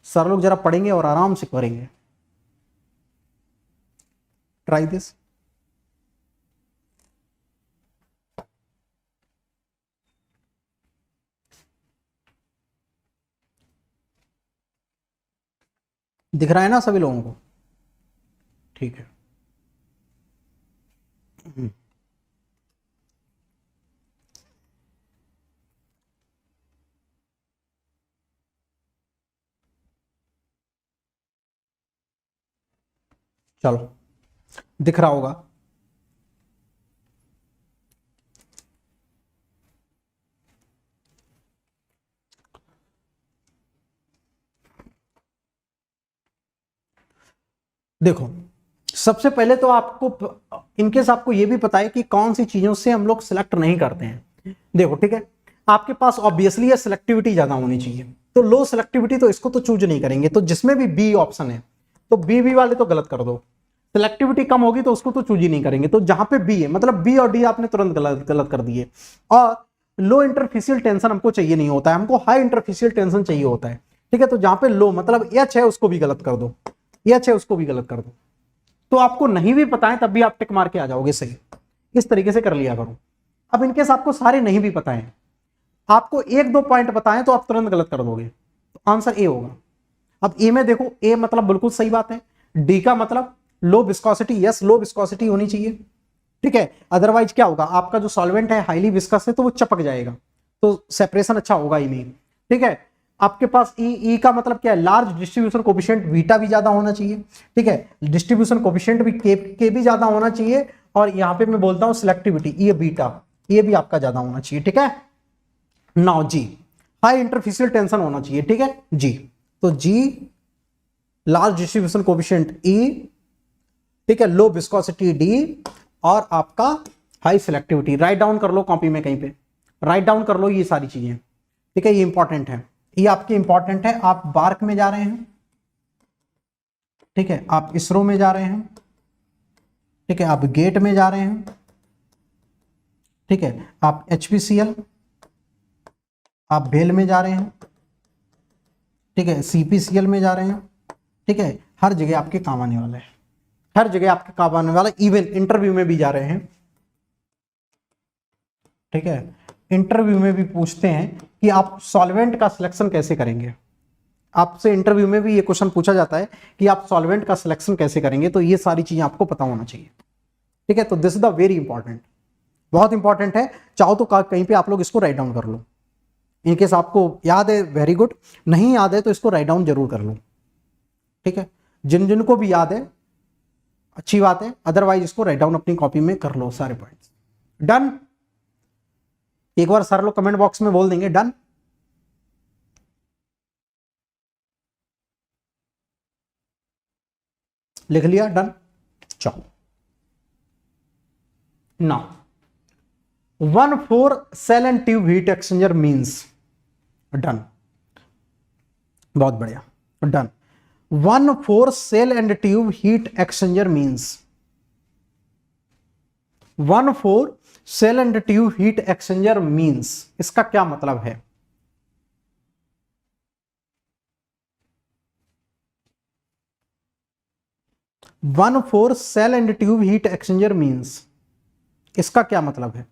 [SPEAKER 1] सर लोग जरा पढ़ेंगे और आराम से करेंगे। Try this. दिख रहा है ना सभी लोगों को, ठीक है। चलो दिख रहा होगा। देखो सबसे पहले तो आपको इनकेस आपको यह भी पता है कि कौन सी चीजों से हम लोग सिलेक्ट नहीं करते हैं। देखो ठीक है, आपके पास ऑब्वियसली ये सिलेक्टिविटी ज्यादा होनी चाहिए, तो लो सिलेक्टिविटी तो इसको तो चूज नहीं करेंगे, तो जिसमें भी बी ऑप्शन है तो बी वाले तो गलत कर दो। सिलेक्टिविटी कम होगी तो उसको तो चूज ही नहीं करेंगे, तो जहां पे बी है मतलब बी और डी आपने तुरंत गलत कर दिए। और लो इंटरफेसियल टेंशन हमको चाहिए नहीं होता है, हमको हाई इंटरफेसियल टेंशन चाहिए होता है, ठीक है। तो जहां पे लो मतलब एच है उसको भी गलत कर दो, एच है उसको भी गलत कर दो। तो आपको नहीं भी पता है तब भी आप टिक मार के आ जाओगे सही, इस तरीके से कर लिया करो। अब इनकेस आपको सारे नहीं भी पता है, आपको 1-2 पॉइंट बताएं तो आप तुरंत गलत कर दोगे, तो आंसर ए होगा। अब ए में देखो, ए मतलब बिल्कुल सही बात है, डी का मतलब low viscosity, yes low viscosity होनी चाहिए, ठीक है। अदरवाइज क्या होगा, आपका जो सॉल्वेंट है हाईली विस्कस है तो वो चपक जाएगा, तो सेपरेशन अच्छा होगा ही नहीं, ठीक है। आपके पास ई का मतलब क्या है, लार्ज डिस्ट्रीब्यूशन कोएफिशिएंट बीटा भी ज्यादा होना चाहिए, ठीक है। डिस्ट्रीब्यूशन कोएफिशिएंट भी के भी ज्यादा होना चाहिए, और यहां पे मैं बोलता हूं सिलेक्टिविटी ये बीटा, ये भी आपका ज्यादा होना चाहिए, ठीक है। नाउ जी, हाई इंटरफेसियल टेंशन होना चाहिए, ठीक है जी। तो जी लार्ज डिस्ट्रीब्यूशन कोएफिशिएंट ई, ठीक है, लो विस्कोसिटी डी, और आपका हाई सिलेक्टिविटी। राइट डाउन कर लो कॉपी में कहीं पे, राइट डाउन कर लो ये सारी चीजें, ठीक है। ये इंपॉर्टेंट है, ये आपकी इंपॉर्टेंट है। आप बार्क में जा रहे हैं, ठीक है, आप इसरो में जा रहे हैं, ठीक है, आप गेट में जा रहे हैं, ठीक है, आप HPCL, आप भेल में जा रहे हैं, ठीक है, CPCL में जा रहे हैं, ठीक है। हर जगह आपके काम आने वाला है, हर जगह आपके काम आने वाला है, इवन इंटरव्यू में भी जा रहे हैं, ठीक है। इंटरव्यू में भी पूछते हैं कि आप सॉल्वेंट का सिलेक्शन कैसे करेंगे, आपसे इंटरव्यू में भी ये क्वेश्चन पूछा जाता है कि आप सॉल्वेंट का सिलेक्शन कैसे करेंगे, तो ये सारी चीजें आपको पता होना चाहिए, ठीक है। तो this is the very important, बहुत इंपॉर्टेंट है। चाहो तो कहीं पे आप लोग इसको राइट डाउन कर लो, इनकेस आपको याद है वेरी गुड, नहीं याद है तो इसको राइट डाउन जरूर कर लो, ठीक है। जिन जिनको भी याद है अच्छी बात है, अदरवाइज इसको राइट डाउन अपनी कॉपी में कर लो सारे पॉइंट्स। डन, एक बार सर लोग कमेंट बॉक्स में बोल देंगे डन। लिख लिया डन। चलो now 1,4 shell and tube heat exchanger means, done, बहुत बढ़िया, done. 1,4 shell and tube heat exchanger means, 1,4 shell and tube heat exchanger means, इसका क्या मतलब है? 1,4 shell and tube heat exchanger means, इसका क्या मतलब है?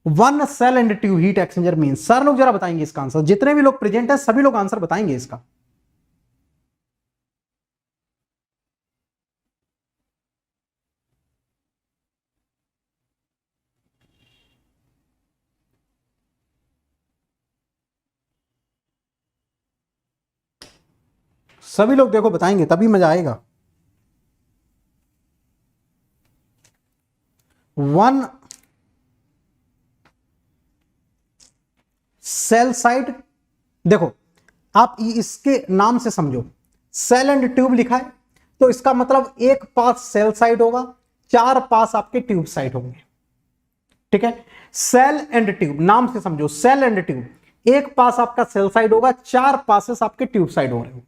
[SPEAKER 1] 1 shell and tube heat exchanger means, sir लोग जरा बताएंगे इसका आंसर, जितने भी लोग प्रेजेंट है सभी लोग आंसर बताएंगे इसका। सभी लोग देखो बताएंगे तभी मजा आएगा। 1 सेल साइड, देखो आप इसके नाम से समझो, सेल एंड ट्यूब लिखा है तो इसका मतलब एक पास सेल साइड होगा, 4 पास आपके ट्यूब साइड होंगे। ठीक है, सेल एंड ट्यूब नाम से समझो, सेल एंड ट्यूब, एक पास आपका सेल साइड होगा, 4 पासेस आपके ट्यूब साइड हो रहे हो।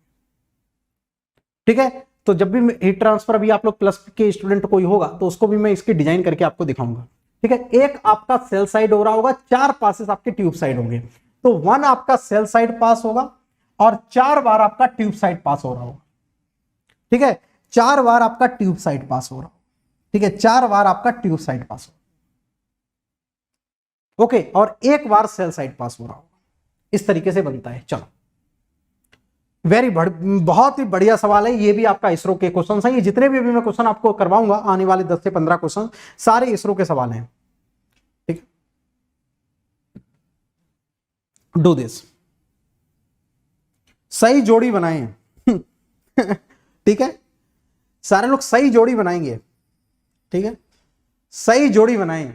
[SPEAKER 1] ठीक है, तो जब भी हीट ट्रांसफर अभी आप लोग प्लस के स्टूडेंट कोई होगा तो उसको भी मैं इसकी डिजाइन करके आपको दिखाऊंगा। ठीक है, एक आपका सेल साइड हो रहा होगा, 4 पासेस आपके ट्यूब साइड होंगे, तो 1 आपका सेल साइड पास होगा और 4 बार आपका ट्यूब साइड पास हो रहा होगा। ठीक है, 4 बार आपका ट्यूब साइड पास हो रहा होगा। ठीक है, 4 बार आपका ट्यूब साइड पास हो, ओके, और 1 बार सेल साइड पास हो रहा होगा। इस तरीके से बनता है। चलो, बहुत ही बढ़िया सवाल है, ये भी आपका इसरो के क्वेश्चन है। ये जितने भी अभी मैं क्वेश्चन आपको करवाऊंगा आने वाले 10 से 15 क्वेश्चन सारे इसरो के सवाल हैं। ठीक, डू दिस, सही जोड़ी बनाएं। ठीक है, सारे लोग सही जोड़ी बनाएंगे। ठीक है, सही जोड़ी बनाएं।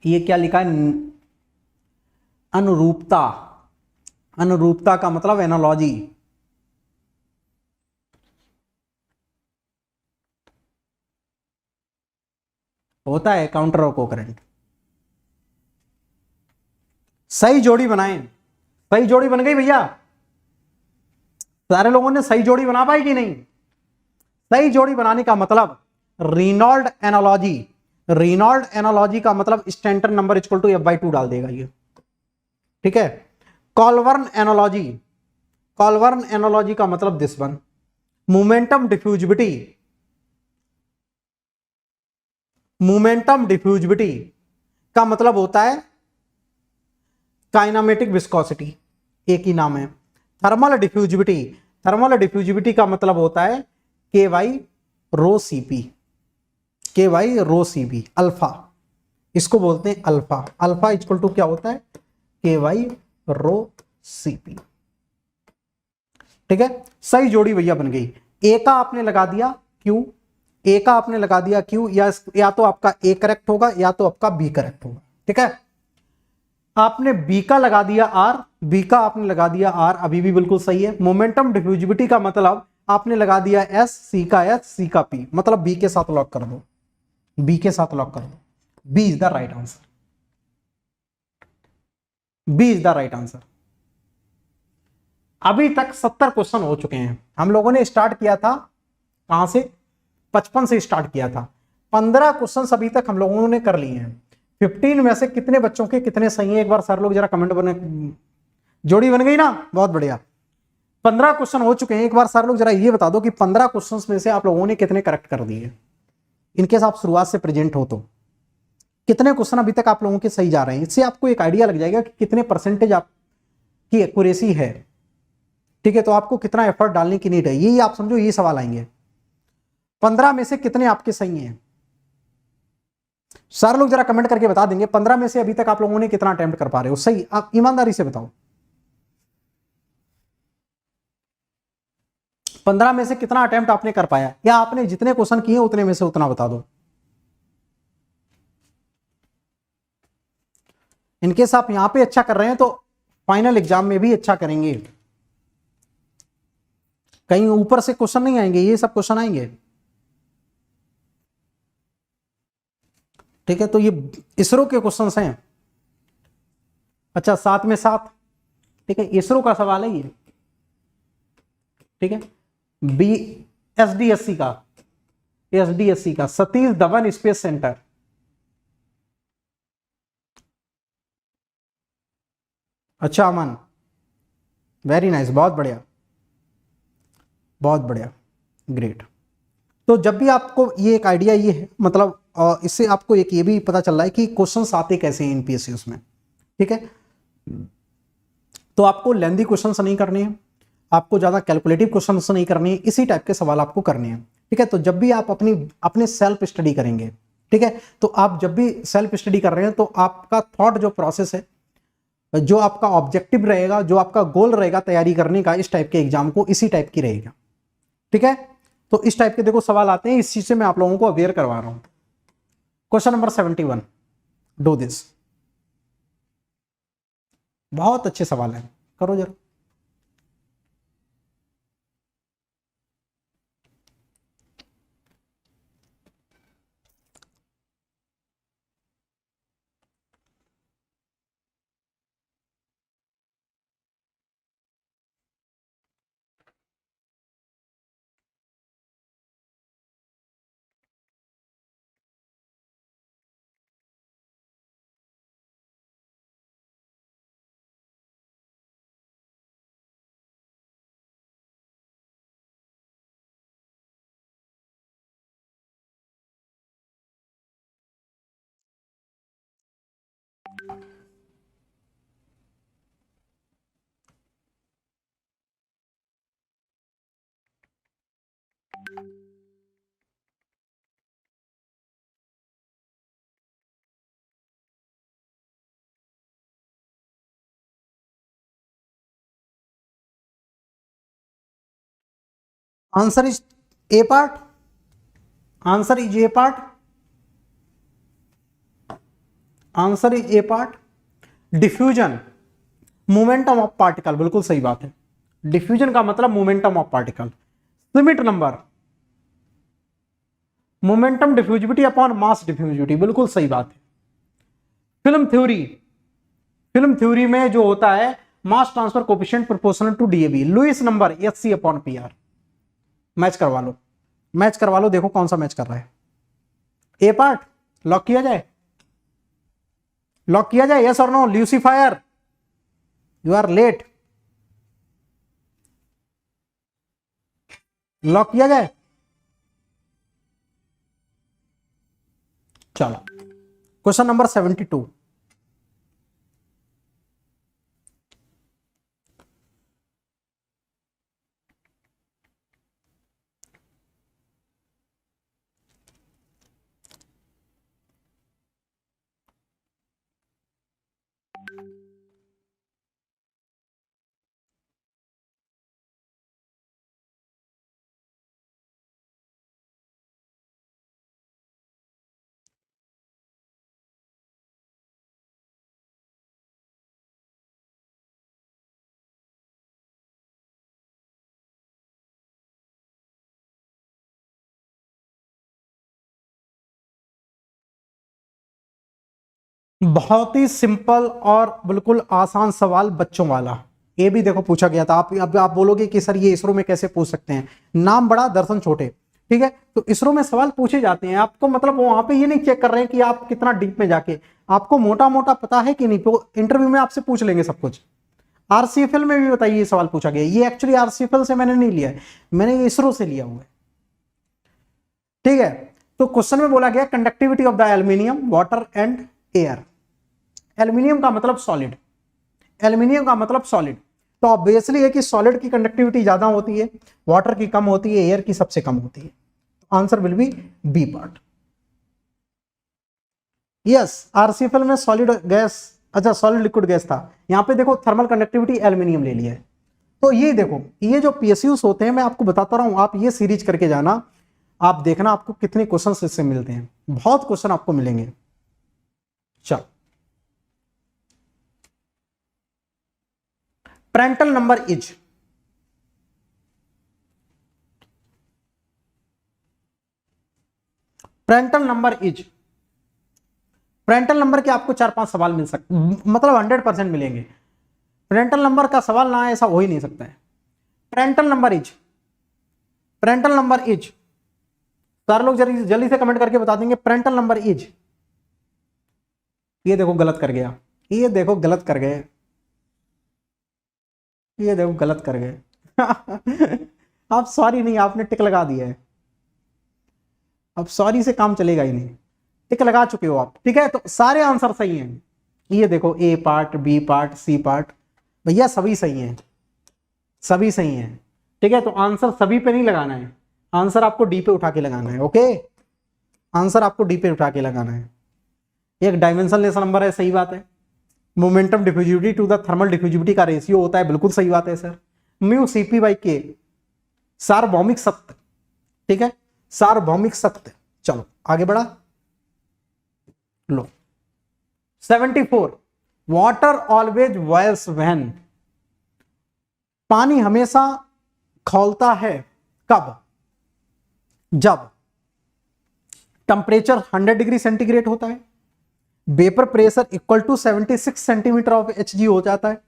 [SPEAKER 1] ये क्या लिखा है? अनुरूपता, अनुरूपता का मतलब एनालॉजी। होता है काउंटर और कोकरेंट। सही जोड़ी बनाएं। सही जोड़ी बन गई भैया? सारे लोगों ने सही जोड़ी बना पाई कि नहीं? सही जोड़ी बनाने का मतलब रीनॉल्ड एनालॉजी, रीनॉल्ड एनालॉजी का मतलब standard number equal to F/2 डाल देगा ये। ठीक है, कॉलवर्न एनालॉजी, कॉलवर्न एनालॉजी का मतलब this one, momentum diffusivity, momentum diffusivity का मतलब होता है काइनामेटिक विस्कोसिटी, एक ही नाम है। थर्मल डिफ्यूजिविटी, थर्मल डिफ्यूजिविटी का मतलब होता है KY रो CP, KY रो CP अल्फा, इसको बोलते हैं अल्फा। अल्फा इक्वल टू क्या होता है? KY रो CP। ठीक है, सही जोड़ी भैया बन गई। ए का आपने लगा दिया Q, ए का आपने लगा दिया Q, या तो आपका ए करेक्ट होगा या तो आपका बी करेक्ट होगा। ठीक है, आपने बी का लगा दिया R, बी का आपने लगा दिया R, अभी भी बिल्कुल सही है। मोमेंटम डिफ्यूजिविटी का मतलब आपने लगा दिया S, C का S, C का P, मतलब बी के साथ लॉक कर दो, बी के साथ लॉक कर दो। B is the right answer, B is the right answer. अभी तक 70 क्वेश्चन हो चुके हैं। हम लोगों ने स्टार्ट किया था कहां से? 55 से स्टार्ट किया था। 15 क्वेश्चन अभी तक हम लोगों ने कर लिए हैं। 15 में से कितने बच्चों के कितने सही है एक बार सर लोग जरा कमेंट बने। जोड़ी बन गई ना, बहुत बढ़िया। 15 क्वेश्चन हो चुके हैं, एक बार सर लोग जरा ये बता दो कि 15 क्वेश्चन में से आप लोगों ने कितने करेक्ट कर दिए। इनकेस आप शुरुआत से प्रेजेंट हो तो कितने क्वेश्चन अभी तक आप लोगों के सही जा रहे हैं। इससे आपको एक आइडिया लग जाएगा कि कितने परसेंटेज आपकी एक्यूरेसी है। ठीक है, तो आपको कितना एफर्ट डालने की नीड है, यही आप समझो, ये सवाल आएंगे। 15 में से कितने आपके सही हैं? सारे लोग जरा कमेंट करके बता देंगे 15 में से अभी तक आप लोगों ने कितना अटेम्प्ट कर पा रहे हो सही, आप ईमानदारी से बताओ। 15 में से कितना अटेम्प्ट आपने कर पाया, या आपने जितने क्वेश्चन किए उतने में से उतना बता दो। इनकेस आप यहां पे अच्छा कर रहे हैं तो फाइनल एग्जाम में भी अच्छा करेंगे। कहीं ऊपर से क्वेश्चन नहीं आएंगे, ये सब क्वेश्चन आएंगे। ठीक है, तो ये इसरो के क्वेश्चन हैं। अच्छा, 7 में 7, ठीक है, इसरो का सवाल है ये। ठीक है, बी एसडीएससी का सतीश धवन स्पेस सेंटर। अच्छा अमन, वेरी नाइस, बहुत बढ़िया, बहुत बढ़िया, ग्रेट। तो जब भी आपको ये एक आइडिया ये है, मतलब इससे आपको एक ये भी पता चल रहा है कि क्वेश्चंस आते कैसे हैं एनपीएससी उसमें। ठीक है, तो आपको लेंदी क्वेश्चंस नहीं करने हैं, आपको ज्यादा कैलकुलेटिव क्वेश्चंस नहीं करने हैं, इसी टाइप के सवाल आपको करने हैं। ठीक है, तो जब भी आप अपने सेल्फ स्टडी करेंगे, ठीक है, तो आप जब भी सेल्फ स्टडी कर रहे हैं तो आपका थॉट जो प्रोसेस है, जो आपका ऑब्जेक्टिव रहेगा, जो आपका गोल रहेगा तैयारी करने का इस टाइप के एग्जाम को, इसी टाइप की रहेगा। ठीक है, तो इस टाइप के देखो सवाल आते हैं, इस चीज से मैं आप लोगों को अवेयर करवा रहा हूं। Question number 71, do this. बहुत अच्छे सवाल हैं, करो जरा। Answer is a part, answer is a part, answer is a part. Diffusion, momentum of particle, बिल्कुल सही बात है। डिफ्यूजन का मतलब momentum of particle. Schmidt number, momentum diffusivity upon mass diffusivity, बिल्कुल सही बात है। फिल्म थ्योरी, फिल्म थ्योरी में जो होता है mass transfer coefficient proportional to DAB, Lewis number HC upon PR. Match करवा लो, मैच करवा लो, देखो कौन सा मैच कर रहा है। ए पार्ट लॉक किया जाए, लॉक किया जाए, यस और no? Lucifer, you are late, lock किया जाए? चलो, क्वेश्चन नंबर 72। बहुत ही सिंपल और बिल्कुल आसान सवाल बच्चों वाला, ये भी देखो पूछा गया था। आप बोलोगे कि सर ये इसरो में कैसे पूछ सकते हैं, नाम बड़ा दर्शन छोटे। ठीक है, तो इसरो में सवाल पूछे जाते हैं आपको, मतलब वहां पे ये नहीं चेक कर रहे हैं कि आप कितना डीप में जाके, आपको मोटा मोटा पता है कि नहीं, तो इंटरव्यू में आपसे पूछ लेंगे सब कुछ। आरसीएफएल में भी बताइए ये सवाल पूछा गया, ये एक्चुअली आरसीएफएल से मैंने नहीं लिया है, मैंने ये इसरो से लिया हुआ है। ठीक है, तो क्वेश्चन में बोला गया conductivity of the aluminium, water and air. Aluminium का मतलब सॉलिड, एल्यूमिनियम का मतलब सॉलिड, तो ऑब्वियसली है कि सॉलिड की कंडक्टिविटी ज्यादा होती है, वाटर की कम होती है, एयर की सबसे कम होती है। Answer will be B part. Yes, RCFL में सॉलिड गैस, अच्छा सॉलिड लिक्विड गैस था, यहां पे देखो थर्मल कंडक्टिविटी एल्यूमिनियम ले लिया है। तो ये देखो, ये जो पीएसयूज होते हैं मैं आपको बताता रहा हूं, आप ये सीरीज करके जाना, आप देखना आपको कितने क्वेश्चन इससे मिलते हैं, बहुत क्वेश्चन आपको मिलेंगे। चलो, Prandtl number is, Prandtl number is, Prandtl number के आपको 4-5 सवाल मिल सकते, मतलब 100% मिलेंगे। पेरेंटल नंबर का सवाल ना ऐसा हो ही नहीं सकता है। Parental number is, parental number is, सारे लोग जल्दी जल्दी से कमेंट करके बता देंगे पेरेंटल नंबर इज। ये देखो गलत कर गया, ये देखो गलत कर गए, ये देखो गलत कर गए। आप सॉरी नहीं, आपने टिक लगा दिया है, अब सॉरी से काम चलेगा ही नहीं, टिक लगा चुके हो आप, ठीक है। तो सारे आंसर सही हैं, ये देखो A part, B part, C part, भैया सभी सही हैं, सभी सही हैं, ठीक है। तो आंसर सभी पे नहीं लगाना है, आंसर आपको डी पे उठा के लगाना है, ओके, आंसर आपको डी पे उठा के लगाना है। एक डायमेंशनलेस नंबर है, सही बात है। Momentum diffusivity to the thermal diffusivity का रेशियो होता है, बिल्कुल सही बात है सर। म्यू सीपी बाई के, सार्वभौमिक सत्य, ठीक है, सार्वभौमिक सत्य। चलो आगे बढ़ा लो। 74, वाटर ऑलवेज बॉयल्स व्हेन, पानी हमेशा खौलता है कब? जब टेम्परेचर 100 डिग्री सेंटीग्रेड होता है, vapour pressure equal to 76 centimetre of Hg हो जाता है,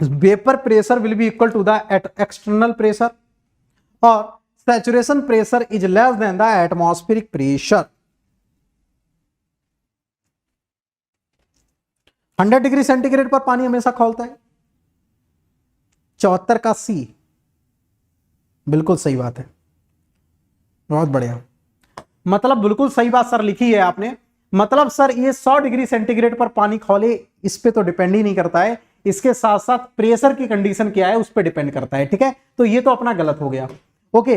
[SPEAKER 1] vapour pressure will be equal to the external pressure, और saturation pressure is less than the atmospheric pressure. 100 degree centigrade पर पानी हमेशा खौलता है, 74 का सी, बिल्कुल सही बात है, बहुत बढ़िया। मतलब बिल्कुल सही बात सर लिखी है आपने। मतलब सर ये 100 डिग्री सेंटीग्रेड पर पानी खौले इस पे तो डिपेंड ही नहीं करता है, इसके साथ साथ प्रेशर की कंडीशन क्या है उस पर डिपेंड करता है, ठीक है। तो ये तो अपना गलत हो गया, ओके,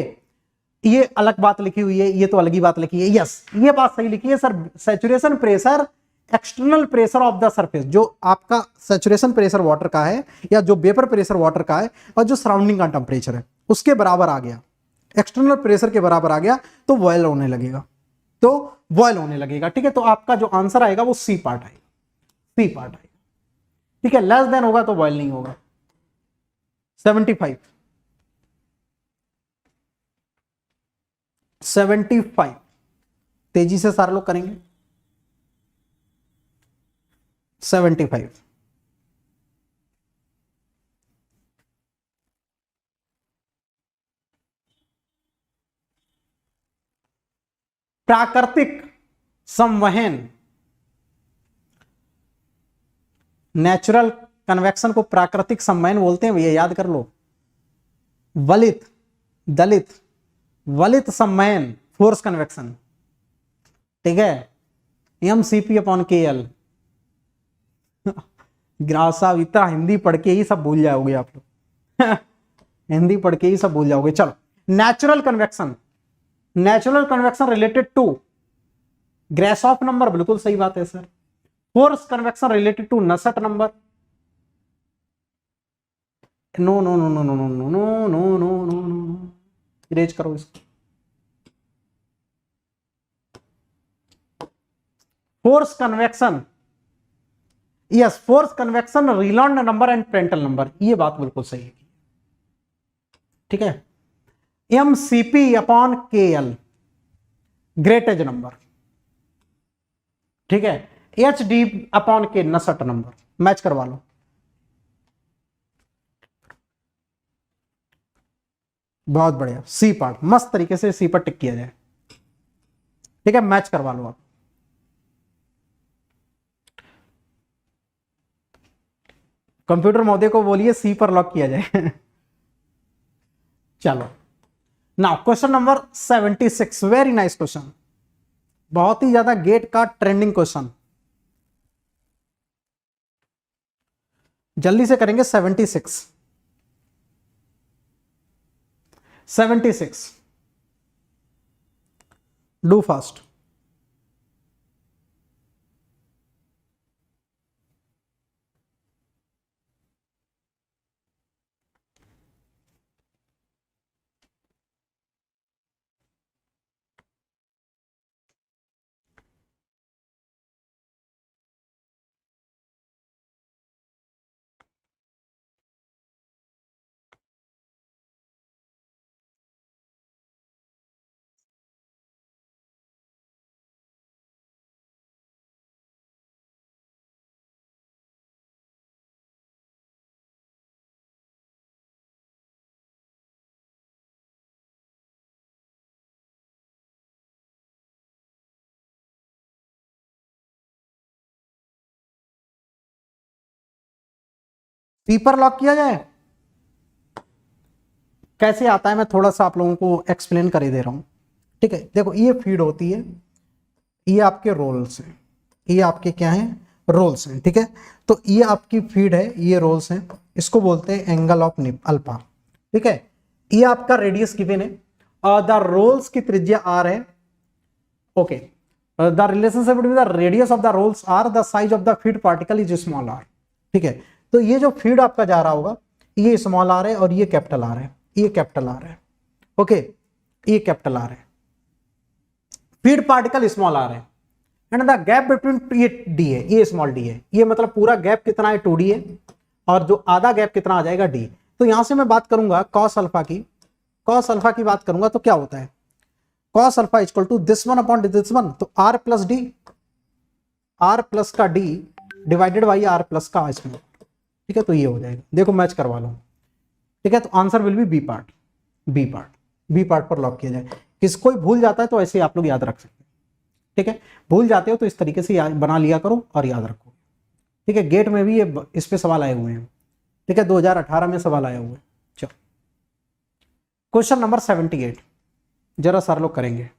[SPEAKER 1] ये अलग बात लिखी हुई है, ये तो अलग ही बात लिखी है, यस ये बात सही लिखी है sir. Saturation pressure external pressure of the surface, जो आपका सैचुरेशन प्रेशर वाटर का है या जो वेपर प्रेशर वाटर का है और जो सराउंडिंग का टेम्परेचर है उसके बराबर आ गया, एक्सटर्नल प्रेशर के बराबर आ गया तो बॉयल होने लगेगा, तो बॉयल होने लगेगा, ठीक है। तो आपका जो आंसर आएगा वो सी पार्ट आएगा, सी पार्ट आएगा, ठीक है। लेस देन होगा तो बॉयल नहीं होगा। 75, 75 तेजी से सारे लोग करेंगे। 75, प्राकृतिक संवहन, नेचुरल कन्वेक्शन को प्राकृतिक संवहन बोलते हैं भैया, याद कर लो। वलित, दलित, वलित संवहन फोर्स कन्वेक्शन, ठीक है, M C P upon K L. Grass साहब इतना हिंदी पढ़ के ही सब भूल जाओगे आप लोग। हिंदी पढ़ के ही सब भूल जाओगे। चलो, natural convection, natural convection related to Grashof number, बिल्कुल सही बात है sir. Force convection related to Nusselt number, no no no no no no no no no no no no, erase करो इसको। Force convection, yes, force convection Reynolds number and Prandtl number, ये बात बिल्कुल सही है, ठीक है। M C P upon K L Graetz number, ठीक है। एच डी अपॉन के नसट नंबर, मैच करवा लो। बहुत बढ़िया, सी पार्ट मस्त तरीके से सी पर टिक किया जाए, ठीक है, मैच करवा लो आप। कंप्यूटर महोदय को बोलिए सी पर लॉक किया जाए। चलो now question number 76, very nice question, बहुत ही ज्यादा गेट का ट्रेंडिंग क्वेश्चन, जल्दी से करेंगे। 76, 76, डू फास्ट। पी पर लॉक किया जाए। कैसे आता है मैं थोड़ा सा आप लोगों को एक्सप्लेन कर ही दे रहा हूं। ठीक है, देखो ये फीड होती है, ये आपके रोल्स हैं, ये आपके क्या हैं, रोल्स हैं। ठीक है, तो ये आपकी फीड है, ये रोल्स हैं, इसको बोलते हैं एंगल ऑफ अल्फा। ठीक है, ये आपका रेडियस गिवन है और द रोल्स की त्रिज्या आर है। Okay, the relationship between the radius of the rolls R, the size of the feed particle is small R. ठीक है, तो ये जो फीड आपका जा रहा होगा ये स्मॉल आर है और ये कैपिटल आर है, ये कैपिटल आर है। ओके, ये कैपिटल आर है, फीड पार्टिकल स्मॉल आर है, एंड द गैप बिटवीन ये डी है, ये स्मॉल डी है, ये मतलब पूरा गैप कितना है 2d है, और जो आधा गैप कितना आ जाएगा d। तो यहां से मैं बात करूंगा कॉस अल्फा की, कॉस अल्फा की बात करूंगा तो क्या होता है, cos alpha equal to this one upon this one, तो r plus D, r plus का d divided by r plus का स्मॉल। ठीक है, तो ये हो जाएगा, देखो मैच करवा लो। ठीक है, तो answer will be B part, B part, B part पर लॉक किया जाए। किसको भूल जाता है तो ऐसे आप लोग याद रख सकते हैं। ठीक है, भूल जाते हो तो इस तरीके से बना लिया करो और याद रखो। ठीक है, गेट में भी ये इस पे सवाल आए हुए हैं। ठीक है, 2018 में सवाल आए हुए हैं। चलो क्वेश्चन नंबर 78 जरा सर लोग करेंगे।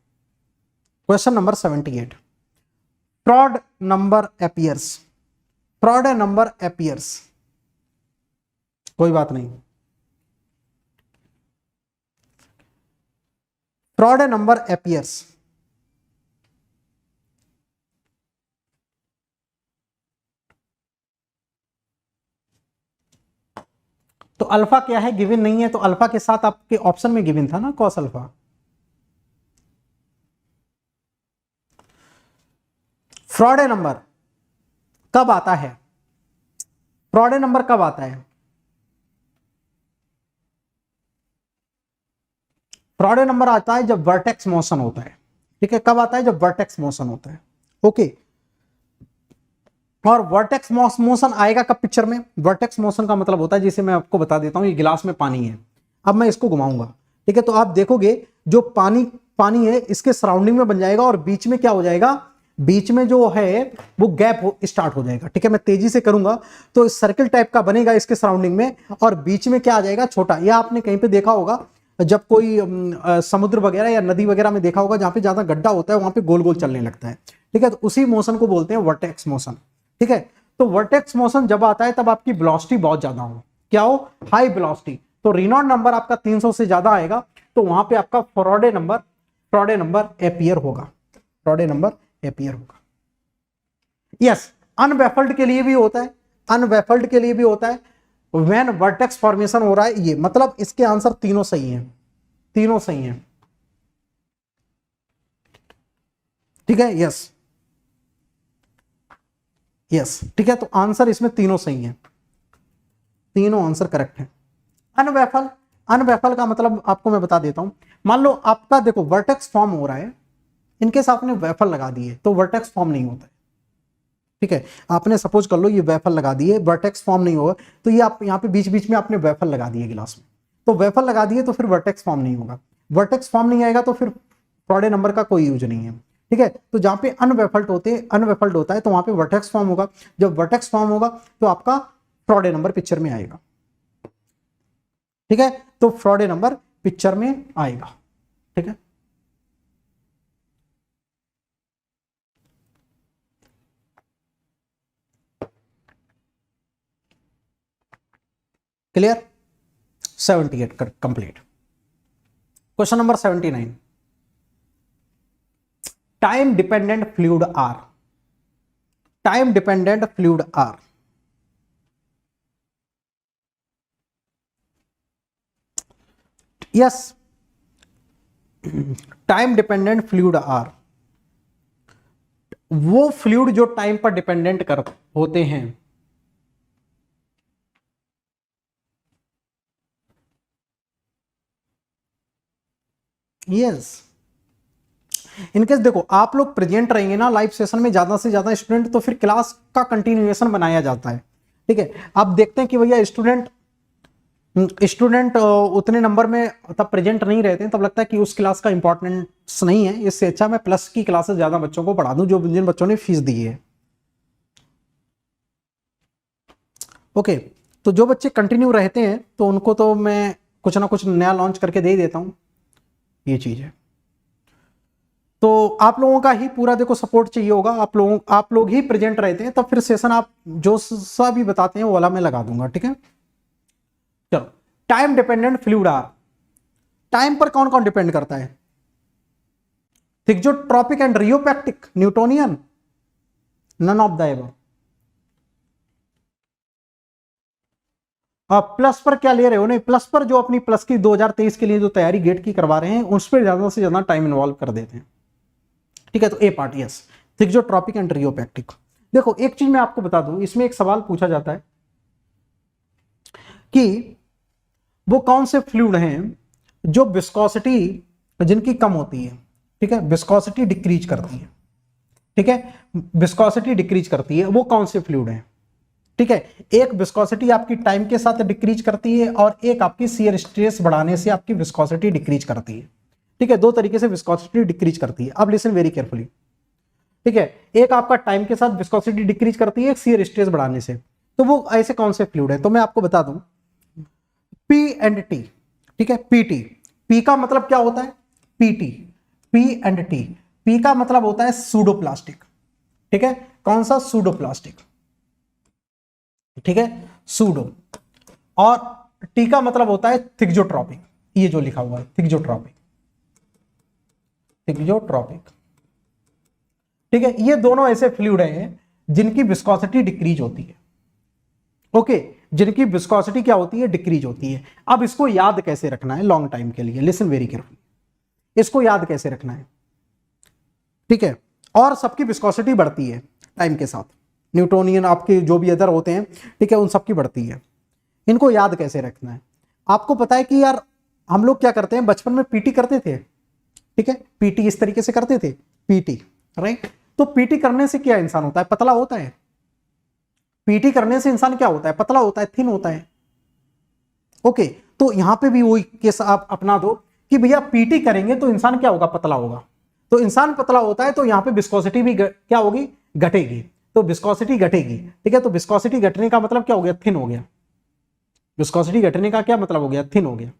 [SPEAKER 1] Question number 78, fraud number appears, fraud number appears, कोई बात नहीं, फ्रॉड नंबर अपीयर्स, तो अल्फा क्या है गिवन नहीं है, तो अल्फा के साथ आपके ऑप्शन में गिवन था ना कॉस अल्फा। फ्रॉड नंबर कब आता है, फ्रॉड नंबर कब आता है, फ्रॉड नंबर आता है जब वर्टेक्स मोशन होता है। ठीक है, कब आता है, जब वर्टेक्स मोशन होता है। ओके, और वर्टेक्स मोशन आएगा कब पिक्चर में, वर्टेक्स मोशन का मतलब होता है, जिसे मैं आपको बता देता हूं, ये गिलास में पानी है, अब मैं इसको घुमाऊंगा। ठीक है, तो आप देखोगे जो पानी पानी है इसके सराउंडिंग में बन जाएगा और बीच में क्या हो जाएगा, बीच में जो है वो गैप स्टार्ट हो जाएगा। ठीक है, मैं तेजी से करूंगा तो सर्कल टाइप का बनेगा इसके सराउंडिंग में, और बीच में क्या आ जाएगा, छोटा। यह आपने कहीं पे देखा होगा जब कोई समुद्र वगैरह या नदी वगैरह में देखा होगा, जहां पे ज्यादा गड्ढा होता है वहां पे गोल गोल चलने लगता है। ठीक है, तो उसी मोशन को बोलते हैं वर्टेक्स मोशन। ठीक है, तो वर्टेक्स मोशन जब आता है तब आपकी वेलोसिटी बहुत ज्यादा हो, क्या हो, हाई वेलोसिटी, तो रेनॉल्ड नंबर आपका 300 से ज्यादा आएगा, तो वहां पे आपका फ्रॉड नंबर अपीयर होगा, फ्रॉड नंबर अपीयर होगा। यस, अनवेफल्ड के लिए भी होता है, अनवेफल्ड के लिए भी होता है, व्हेन वर्टेक्स फॉर्मेशन हो रहा है, ये मतलब इसके आंसर तीनों सही हैं, तीनों सही हैं। ठीक है, यस यस, ठीक है, तो आंसर इसमें तीनों सही हैं, तीनों आंसर करेक्ट है। अनवेफल, अनवेफल का मतलब आपको मैं बता देता हूं, मान लो आपका देखो वर्टेक्स फॉर्म हो रहा है, इनकेस आपने वेफल लगा दिए तो वर्टेक्स फॉर्म नहीं होता है। ठीक है, आपने सपोज कर लो ये वेफल लगा दिए, वर्टेक्स फॉर्म नहीं होगा, तो ये आप यहाँ पे बीच बीच में आपने वेफल लगा दिए गिलास में, तो वेफल लगा दिए तो फिर वर्टेक्स फॉर्म नहीं होगा, वर्टेक्स फॉर्म नहीं आएगा तो फिर फ्रॉड नंबर का कोई यूज नहीं है। ठीक है, तो जहां पे अनवेफल्ड होता है तो वहां पे वर्टेक्स फॉर्म होगा, जब वर्टेक्स फॉर्म होगा तो आपका फ्रॉड नंबर पिक्चर में आएगा। ठीक है, तो फ्रॉड नंबर पिक्चर में आएगा। ठीक है, clear, 78 complete. Question number 79, time dependent fluid are, time dependent fluid are, yes, time dependent fluid are, वो फ्लूइड जो टाइम पर डिपेंडेंट कर होते हैं। यस, इनकेस देखो आप लोग प्रेजेंट रहेंगे ना लाइव सेशन में ज्यादा से ज्यादा स्टूडेंट, तो फिर क्लास का कंटिन्यूएशन बनाया जाता है। ठीक है, आप देखते हैं कि भैया स्टूडेंट उतने नंबर में तब प्रेजेंट नहीं रहते हैं, तब लगता है कि उस क्लास का इंपॉर्टेंस नहीं है, इससे अच्छा मैं प्लस की क्लासेस ज्यादा बच्चों को पढ़ा दूं जो जिन बच्चों ने फीस दी है। ओके, तो जो बच्चे कंटिन्यू रहते हैं तो उनको तो मैं कुछ ना कुछ नया लॉन्च करके दे ही देता हूँ, ये चीज़ है। तो आप लोगों का ही पूरा देखो सपोर्ट चाहिए होगा, आप लोग ही प्रेजेंट रहते हैं, तब फिर सेशन आप जो सा भी बताते हैं वो वाला मैं लगा दूंगा, ठीक है। चलो, time dependent fluid are, time पर कौन कौन डिपेंड करता है? Thixotropic and rheopectic, Newtonian, none of the above. Plus पर क्या ले रहे हो? नहीं, प्लस पर जो अपनी प्लस की 2023 के लिए जो तैयारी गेट की करवा रहे हैं उस पर ज्यादा से ज्यादा टाइम इन्वॉल्व कर देते हैं, ठीक है। तो ए पार्ट यस, थिक्जोट्रॉपिक एंड रियोपैक्टिक। देखो एक चीज मैं आपको बता दूं, इसमें एक सवाल पूछा जाता है कि वो कौन से फ्लूइड हैं जो विस्कोसिटी जिनकी कम होती है, ठीक है, विस्कोसिटी डिक्रीज करती है, ठीक है, विस्कोसिटी डिक्रीज करती है, वो कौन से फ्लूइड हैं? ठीक है, एक विस्कोसिटी आपकी टाइम के साथ डिक्रीज करती है और एक आपकी शियर स्ट्रेस बढ़ाने से आपकी विस्कोसिटी डिक्रीज करती है, ठीक है। दो तरीके से विस्कोसिटी डिक्रीज करती है। अब लिसन वेरी केयरफुली, ठीक है। एक आपका टाइम के साथ विस्कोसिटी डिक्रीज करती है, एक शियर स्ट्रेस बढ़ाने से। तो वो ऐसे कौन से फ्लूइड है? तो मैं आपको बता दूं, पी एंड टी, ठीक है। पीटी, पी का मतलब क्या होता है? PT, P and T. P का मतलब होता है सूडोप्लास्टिक, ठीक है। कौन सा? सूडोप्लास्टिक, ठीक है, सूडो। और टी का मतलब होता है थिक्जोट्रॉपिक, ये जो लिखा हुआ है थिक्जोट्रॉपिक, थिक्जोट्रॉपिक, ठीक है। ये दोनों ऐसे फ्लूइड हैं जिनकी विस्कोसिटी डिक्रीज होती है, ओके, जिनकी विस्कोसिटी क्या होती है? डिक्रीज होती है। अब इसको याद कैसे रखना है लॉन्ग टाइम के लिए? लिसन वेरी केयरफुली, इसको याद कैसे रखना है, ठीक है। और सबकी विस्कोसिटी बढ़ती है टाइम के साथ, न्यूटोनियन आपके जो भी अदर होते हैं, ठीक है, उन सबकी बढ़ती है। इनको याद कैसे रखना है? आपको पता है कि यार हम लोग क्या करते हैं, बचपन में पीटी करते थे, ठीक है, पीटी इस तरीके से करते थे, पीटी, राइट। तो पीटी करने से क्या इंसान होता है? पतला होता है। पीटी करने से इंसान क्या होता है? पतला होता है, थिन होता है, ओके। तो यहां पे भी वही केस आप अपना दो कि भैया पीटी करेंगे तो इंसान क्या होगा? पतला होगा। तो इंसान पतला होता है तो यहां पे विस्कोसिटी भी क्या होगी? घटेगी। तो विस्कोसिटी घटेगी, ठीक है। तो विस्कोसिटी घटने का मतलब क्या हो गया? थिन हो गया। विस्कोसिटी घटने का क्या मतलब हो गया? थिन हो गया,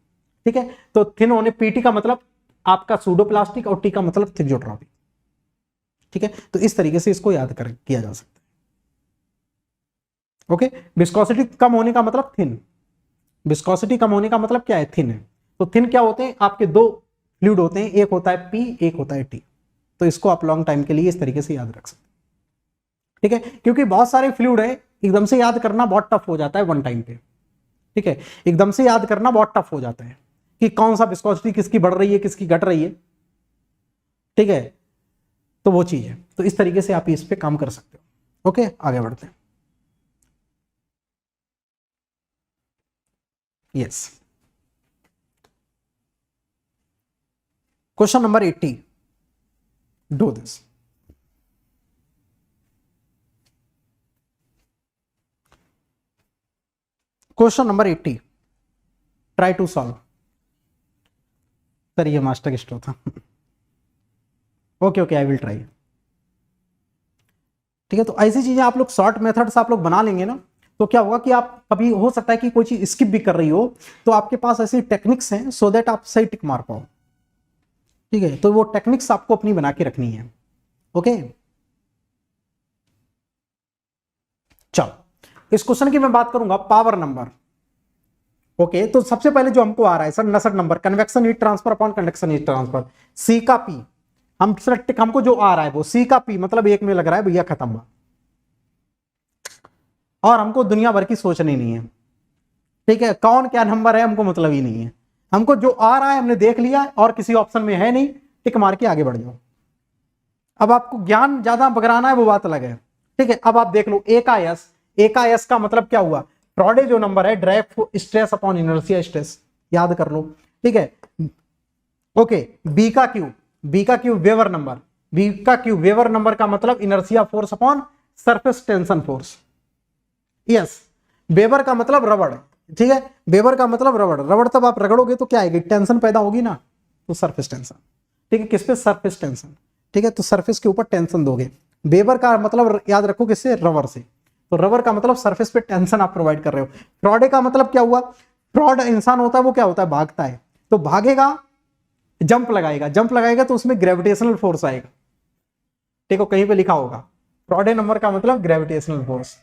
[SPEAKER 1] ठीक है। तो थिन होने, पीटी का मतलब आपका सूडोप्लास्टिक और टी का मतलब थिक्जोट्रॉपिक, ठीक है। तो इस तरीके से इसको याद किया जा सकता है, ओके। विस्कोसिटी कम होने का मतलब थिन, विस्कोसिटी कम होने का मतलब क्या है? थिन है। तो थिन क्या होते हैं? आपके दो फ्लूइड होते हैं, एक होता है पी, एक होता है टी। तो इसको आप लॉन्ग टाइम के लिए इस तरीके से याद रख सकते हैं, ठीक है। क्योंकि बहुत सारे फ्लूइड है, एकदम से याद करना बहुत टफ हो जाता है वन टाइम पे, ठीक है। एकदम से याद करना बहुत टफ हो जाता है कि कौन सा विस्कोसिटी किसकी बढ़ रही है, किसकी घट रही है, ठीक है। तो वो चीज है। तो इस तरीके से आप इस पे काम कर सकते हो, ओके। आगे बढ़ते हैं, yes. Question number 80, do this. Question number 80, try to solve. Sir ये मास्टर गेस्ट था, okay okay, I will try, ठीक है। तो ऐसी चीजें आप लोग शॉर्ट मेथड्स आप लोग बना लेंगे ना, तो क्या होगा कि आप कभी हो सकता है कि कोई चीज स्किप भी कर रही हो, तो आपके पास ऐसी टेक्निक्स हैं सो दैट आप सही टिक मार पाओ, ठीक है। तो वो टेक्निक्स आपको अपनी बना के रखनी है, ओके। चलो, इस क्वेश्चन की मैं बात करूंगा पावर नंबर, ओके। तो सबसे पहले जो हमको आ रहा है sir, Nusselt number, convection heat transfer upon conduction heat transfer, C का पी। हम हमको जो आ रहा है वो सी का पी, मतलब एक में लग रहा है भैया खत्म हुआ, और हमको दुनिया भर की सोचनी नहीं है, ठीक है। कौन क्या नंबर है हमको मतलब ही नहीं है, हमको जो आ रहा है हमने देख लिया और किसी ऑप्शन में है नहीं, टिक मार के आगे बढ़ जाओ। अब आपको ज्ञान ज्यादा बगराना है वो बात अलग है, ठीक है। अब आप देख लो, ए का एस, ए का एस का मतलब क्या हुआ? फ्रॉडे जो नंबर है, direct stress upon inertia stress, याद कर लो, ठीक है, ओके। बी का क्यू, बी का क्यू वेवर नंबर, बी का क्यू वेवर नंबर का मतलब inertia force upon surface tension force, yes. Weber का मतलब रबड़, ठीक है, वेबर का मतलब रबड़, रबड़ तब आप रगड़ोगे तो क्या आएगी? टेंशन पैदा होगी ना, तो सरफेस टेंशन, ठीक है। किस पे? सरफेस टेंशन, ठीक है। तो सरफेस के ऊपर टेंशन दोगे। वेबर का मतलब याद रखो किससे? रबर से। तो रबर का मतलब सरफेस पे टेंशन आप प्रोवाइड कर रहे हो। फ्रॉड का मतलब क्या हुआ, फ्रॉड इंसान होता है वो क्या होता है, भागता है, तो भागेगा, जंप लगाएगा तो उसमें ग्रेविटेशनल फोर्स आएगा। देखो कहीं पे लिखा होगा फ्रॉड नंबर का मतलब ग्रेविटेशनल फोर्स।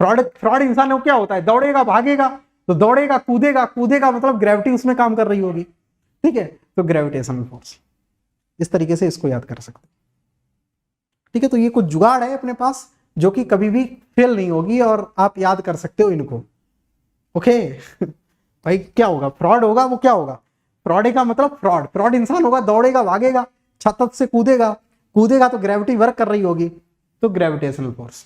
[SPEAKER 1] फ्रॉड इंसान हो क्या होता है, दौड़ेगा भागेगा, तो दौड़ेगा कूदेगा मतलब ग्रेविटी उसमें काम कर रही होगी, ठीक है, तो ग्रेविटेशनल फोर्स। इस तरीके से इसको याद कर सकते, ठीक है। तो ये कुछ जुगाड़ है अपने पास जो कि कभी भी फेल नहीं होगी और आप याद कर सकते हो इनको, ओके। भाई क्या होगा, फ्रॉड होगा वो क्या होगा, फ्रॉड का मतलब फ्रॉड इंसान होगा, दौड़ेगा भागेगा, छत से कूदेगा तो ग्रेविटी वर्क कर रही होगी, तो ग्रेविटेशनल फोर्स।